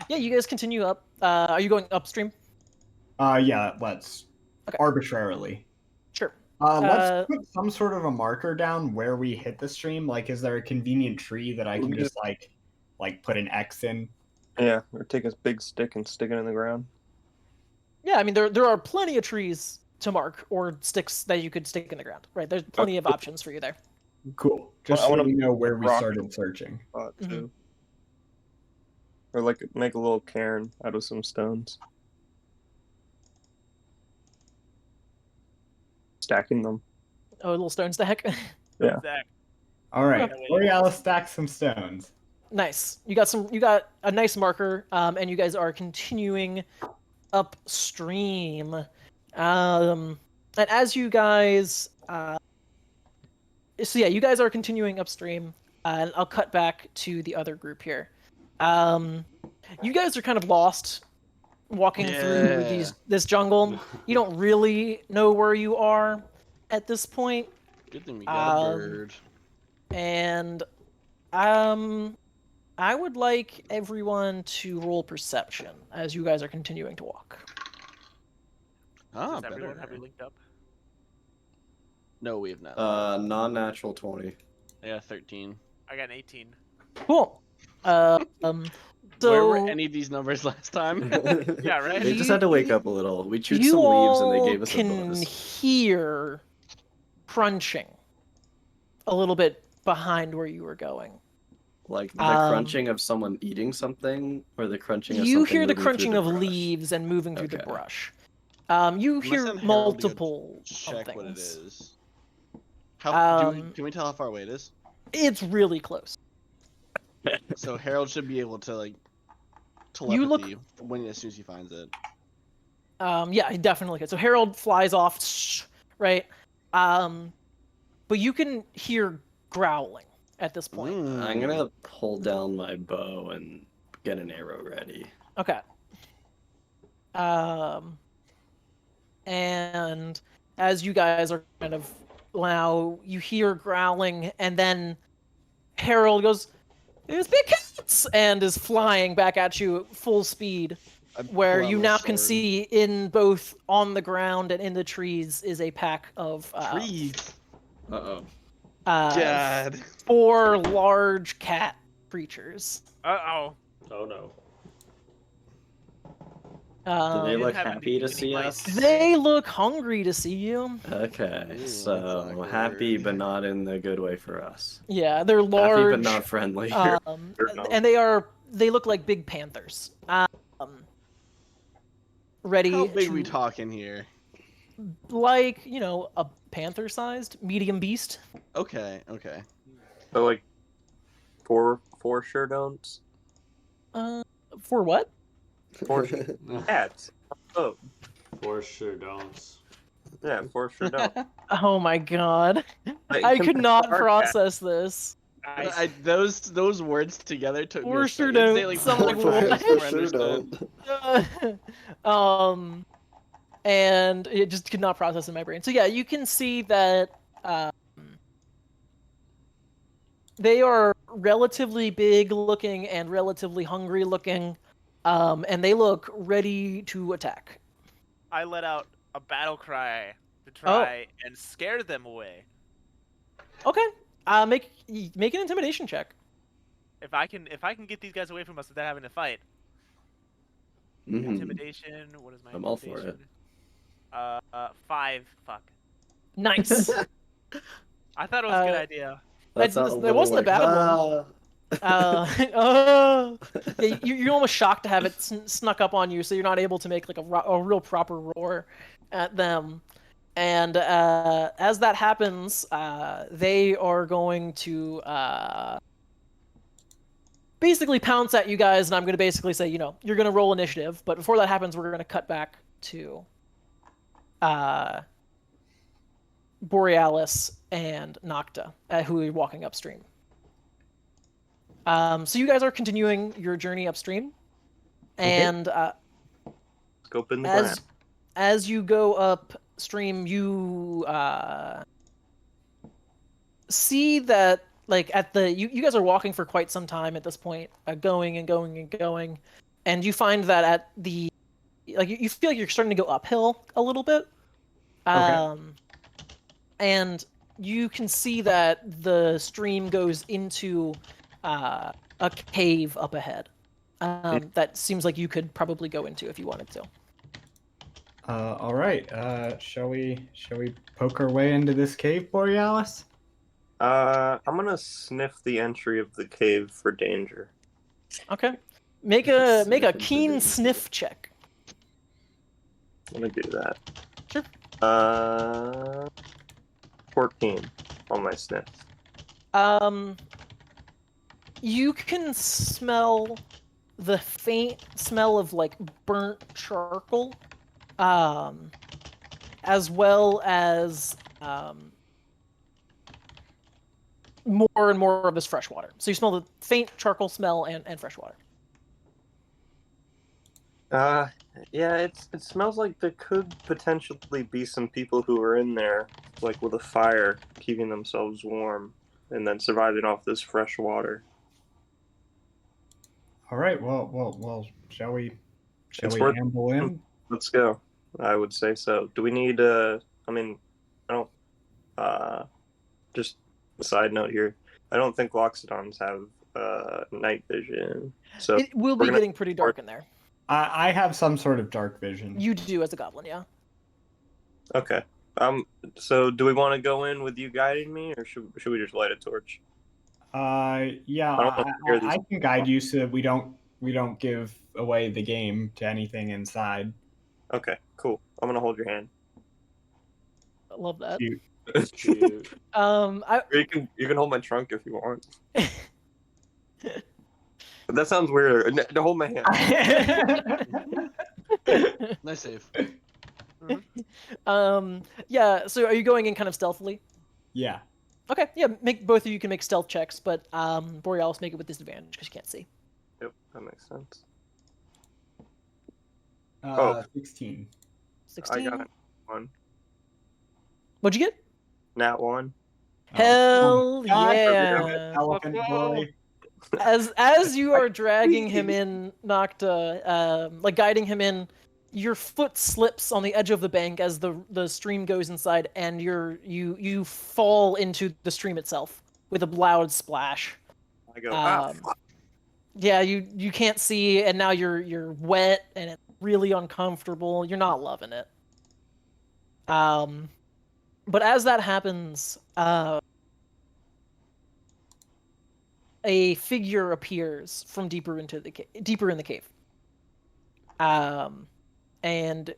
Yeah, you guys continue up. Are you going upstream?
Yeah, let's.
Okay.
Arbitrarily.
Sure.
Let's put some sort of a marker down where we hit the stream. Like, is there a convenient tree that I can just like put an X in?
Yeah, or take a big stick and stick it in the ground.
Yeah, I mean there are plenty of trees to mark or sticks that you could stick in the ground. Right, there's plenty of options for you there.
Cool. Just so we know where we started searching.
Too. Or like make a little cairn out of some stones. Stacking them.
Oh, a little stone stack.
Yeah.
All right. Borealis stacks some stones.
Nice. You got a nice marker, and you guys are continuing upstream. And as you guys, so yeah, you guys are continuing upstream, and I'll cut back to the other group here. You guys are kind of lost walking through this jungle. You don't really know where you are at this point.
Good thing we got a bird.
And I would like everyone to roll perception as you guys are continuing to walk.
Have we linked up?
No, we have not.
Non-natural 20.
Yeah, 13.
I got an 18.
Cool. So
where were any of these numbers last time?
Yeah, right.
They just had to wake up a little. We chewed
you
some leaves and
all
they gave us a
can
bonus.
hear crunching a little bit behind where you were going.
Like the crunching of someone eating something, or the crunching of
you
something
hear the
moving
crunching
through
of
the brush?
leaves and moving through the
Okay.
brush. You hear
send Harold to go
multiple
Check
things.
what it is. Can we tell how far away it is?
It's really close.
So Harold should be able to like
You look-
telepathy when as soon as he finds it.
Yeah, he definitely could. So Harold flies off, right? But you can hear growling at this point.
I'm gonna pull down my bow and get an arrow ready.
Okay. And as you guys are kind of now, you hear growling, and then Harold goes, "There's big cats!" and is flying back at you at full speed. Where you now can see in both on the ground and in the trees is a pack of
trees.
God.
4 large cat creatures.
Uh-oh.
Oh no.
Do they look
happen to
happy to
keep any
see
mice.
us?
They look hungry to see you.
Okay,
Ooh,
so
that's
happy
awkward.
but not in the good way for us.
Yeah, they're
Happy
large.
but not friendly.
And they look like big panthers. Ready
How big
to,
we talking here?
like, a panther-sized medium beast.
Okay.
So like four sure don'ts.
For what?
Four cats. Oh,
For sure don'ts.
yeah, four sure don't.
Oh my god.
Like,
I could not
our
process this.
Those words together took me
For
a
sure
second. They,
don't.
like,
Some, like,
four times
what?
before I
For sure
understood.
don't.
And it just could not process in my brain. So yeah, you can see that they are relatively big looking and relatively hungry looking, and they look ready to attack.
I let out a battle cry to try and scare them away.
Okay. Make an intimidation check.
If I can get these guys away from us without having to fight.
Mhm.
Intimidation. What is my
I'm all for
intimidation? 5. Fuck.
Nice.
I thought it was a good idea.
That's
That
a
wasn't
little
a bad one. Yeah, you're almost shocked to have it snuck up on you, so you're not able to make like a real proper roar at them. And as that happens, they are going to basically pounce at you guys, and I'm going to basically say, you're going to roll initiative. But before that happens, we're going to cut back to Borealis and Nocta, who are walking upstream. So you guys are continuing your journey upstream, and
Scope in the ground.
as you go upstream, you see that, like, you guys are walking for quite some time at this point, going and going and going, and you find that at the, like, you feel like you're starting to go uphill a little bit. And you can see that the stream goes into a cave up ahead. That seems like you could probably go into if you wanted to.
All right. Shall we poke our way into this cave, Borealis?
I'm gonna sniff the entry of the cave for danger.
Okay. Make a keen sniff check.
I'm gonna do that.
Sure.
14 on my sniff.
You can smell the faint smell of, like, burnt charcoal, as well as more and more of this fresh water. So you smell the faint charcoal smell and fresh water.
Yeah, it smells like there could potentially be some people who are in there, like with a fire, keeping themselves warm, and then surviving off this fresh water.
All right. Well. Shall we amble in?
Let's go. I would say so. Do we need? I mean, I don't. Just a side note here. I don't think Loxodons have night vision, so
It will be getting pretty dark in there.
I have some sort of dark vision.
You do as a goblin, yeah.
Okay. So do we want to go in with you guiding me, or should we just light a torch?
Yeah, I can guide you so that we don't give away the game to anything inside.
Okay, cool. I'm gonna hold your hand.
I love that.
Cute.
Cute.
You can hold my trunk if you want. But that sounds weird. No, hold my hand.
Nice save.
Yeah, so are you going in kind of stealthily?
Yeah.
Okay, yeah, both of you can make stealth checks, but Borealis, make it with disadvantage because you can't see.
Yep, that makes sense.
16.
16.
I got it. 1.
What'd you get?
Nat 1.
Hell
God,
yeah!
Elephant boy.
As you are dragging him in, Nocta, like guiding him in, your foot slips on the edge of the bank as the stream goes inside, and you fall into the stream itself with a loud splash.
I go.
Yeah, you can't see, and now you're wet, and really uncomfortable. You're not loving it. But as that happens, a figure appears from deeper in the cave. And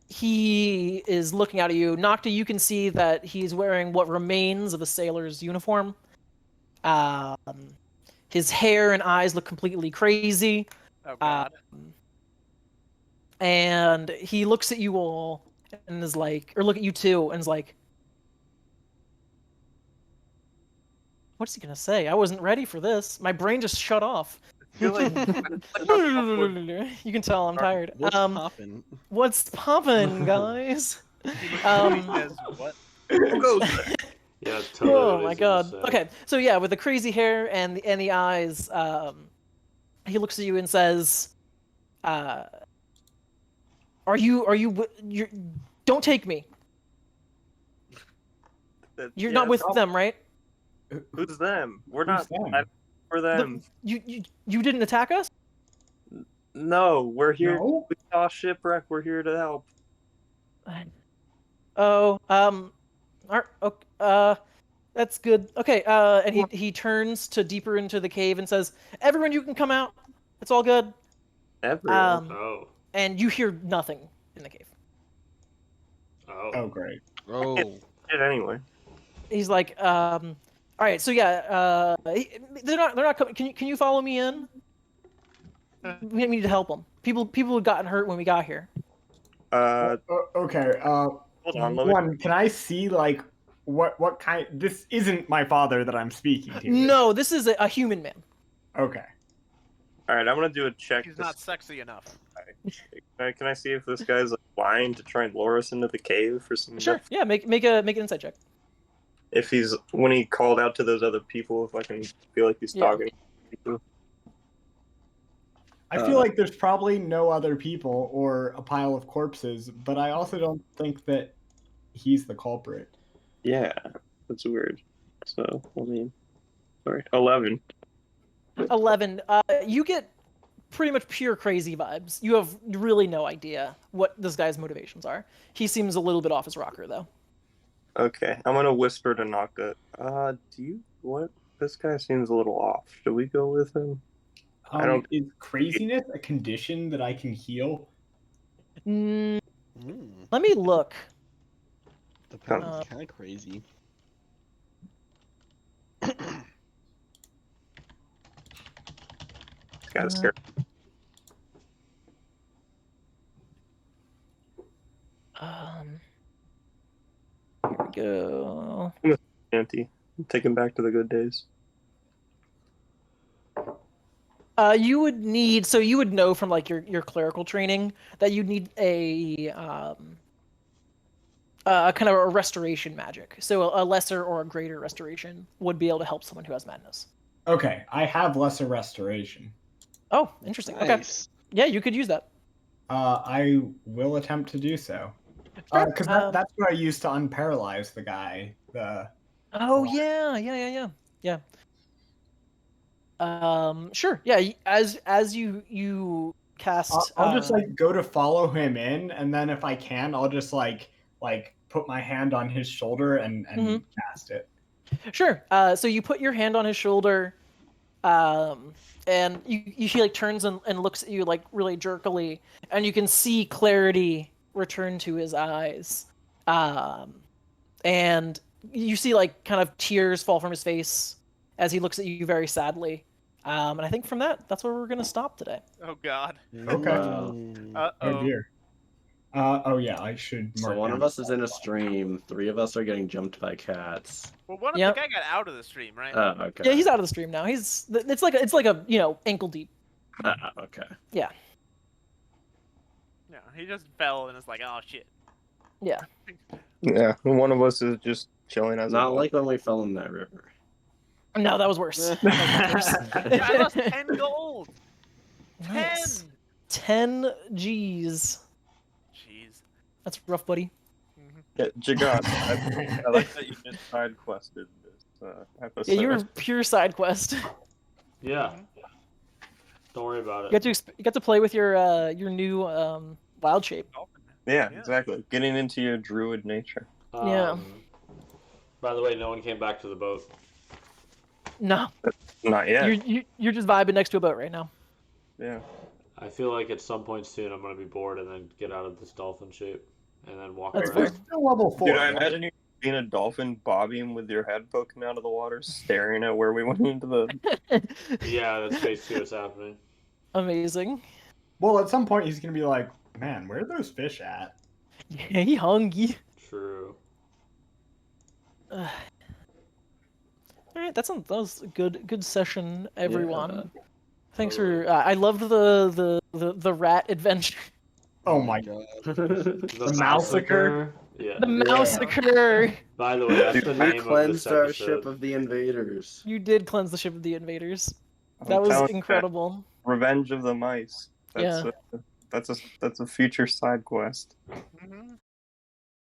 he is looking out at you. Nocta, you can see that he's wearing what remains of a sailor's uniform. His hair and eyes look completely crazy.
Oh God.
And he looks at you all and is like, or look at you too, and is like, what's he gonna say? I wasn't ready for this. My brain just shut off.
I feel like
You can tell I'm tired.
What's poppin'?
What's poppin', guys?
He says, what?
who goes there?
Yeah, tell me
Oh
what
my
he's gonna
god.
say.
Okay, so yeah, with the crazy hair and the eyes, he looks at you and says, "Are you? Don't take me. You're not with them, right?
Who's them? We're
Who's
not.
them?
For them.
You didn't attack us?
No, we're here.
No?
We saw shipwreck. We're here to help.
Oh, that's good. Okay, and he turns to deeper into the cave and says, "Everyone, you can come out. It's all good."
Everyone.
Oh.
And you hear nothing in the cave.
Oh.
Oh, great.
Oh.
Shit, anyway.
He's like, all right, so yeah, they're not coming. Can you follow me in? We need to help them. People had gotten hurt when we got here.
Okay.
Hold on. Let me.
One, can I see like what kind? This isn't my father that I'm speaking to.
No, this is a human man.
Okay.
All right, I'm gonna do a check.
He's
to
not sexy enough.
Can I see if this guy's like lying to try and lure us into the cave for some?
Sure. Yeah, make an insight check.
If he's when he called out to those other people, if I can feel like he's talking. To people.
I feel like there's probably no other people or a pile of corpses, but I also don't think that he's the culprit.
Yeah, that's weird. So I mean, sorry, 11.
11. You get pretty much pure crazy vibes. You have really no idea what this guy's motivations are. He seems a little bit off his rocker, though.
Okay, I'm gonna whisper to Nocta. What? This guy seems a little off. Should we go with him? I don't.
Is craziness a condition that I can heal?
Let me look.
Depends. Kind of crazy.
Kind of scared.
Here we go.
Auntie, take him back to the good days.
You would know from like your clerical training that you'd need a kind of a restoration magic. So a lesser or a greater restoration would be able to help someone who has madness.
Okay, I have lesser restoration.
Oh, interesting.
Nice.
Okay. Yeah, you could use that.
I will attempt to do so. Because that's what I used to unparalyze the guy.
Oh yeah. Sure. Yeah. As you cast,
I'll just like go to follow him in, and then if I can, I'll just like put my hand on his shoulder and cast it.
Sure. So you put your hand on his shoulder, and he like turns and looks at you like really jerkily, and you can see clarity return to his eyes, and you see like kind of tears fall from his face as he looks at you very sadly. And I think from that's where we're gonna stop today.
Oh God.
Okay.
Uh-oh.
Oh dear. Oh yeah, I should.
So
mark
one
down
of us is in a stream. 3 of us are getting jumped by cats.
Well, the
Yep.
guy got out of the stream, right?
Okay.
Yeah, he's out of the stream now. It's like a ankle deep.
Okay.
Yeah.
Yeah, he just fell and it's like, oh shit.
Yeah.
Yeah, one of us is just chilling as
Not like when we fell in that river.
No, that was worse.
I lost 10 gold. 10.
Nice. 10 G's.
Jeez.
That's rough, buddy.
Yeah, Jagat, I like that you just side quested this episode.
Yeah, you were pure side quest.
Yeah. Don't worry about
You
it.
get to play with your new wild shape.
Yeah, exactly. Getting into your druid nature.
Yeah.
By the way, no one came back to the boat.
No.
Not yet.
You're just vibing next to a boat right now.
Yeah.
I feel like at some point soon I'm gonna be bored and then get out of this dolphin shape and then walk
That's
around.
fair.
Still level 4.
Dude, I imagine you being a dolphin bobbing with your head poking out of the water, staring at where we went into the...
Yeah, that's basically what's happening.
Amazing.
Well, at some point he's gonna be like, man, where are those fish at?
Yeah, he hungry.
True.
All right, that was a good session, everyone.
Yeah.
Thanks for. I loved the rat adventure.
Oh my
God.
The
Moussacre?
Yeah.
The Moussacre.
By the way, that's the
We
name of this
cleansed our
episode.
ship of the invaders.
You did cleanse the ship of the invaders.
I'm
That was
telling you,
incredible.
Revenge of the Mice. That's
Yeah.
that's a future side quest.
Mhm.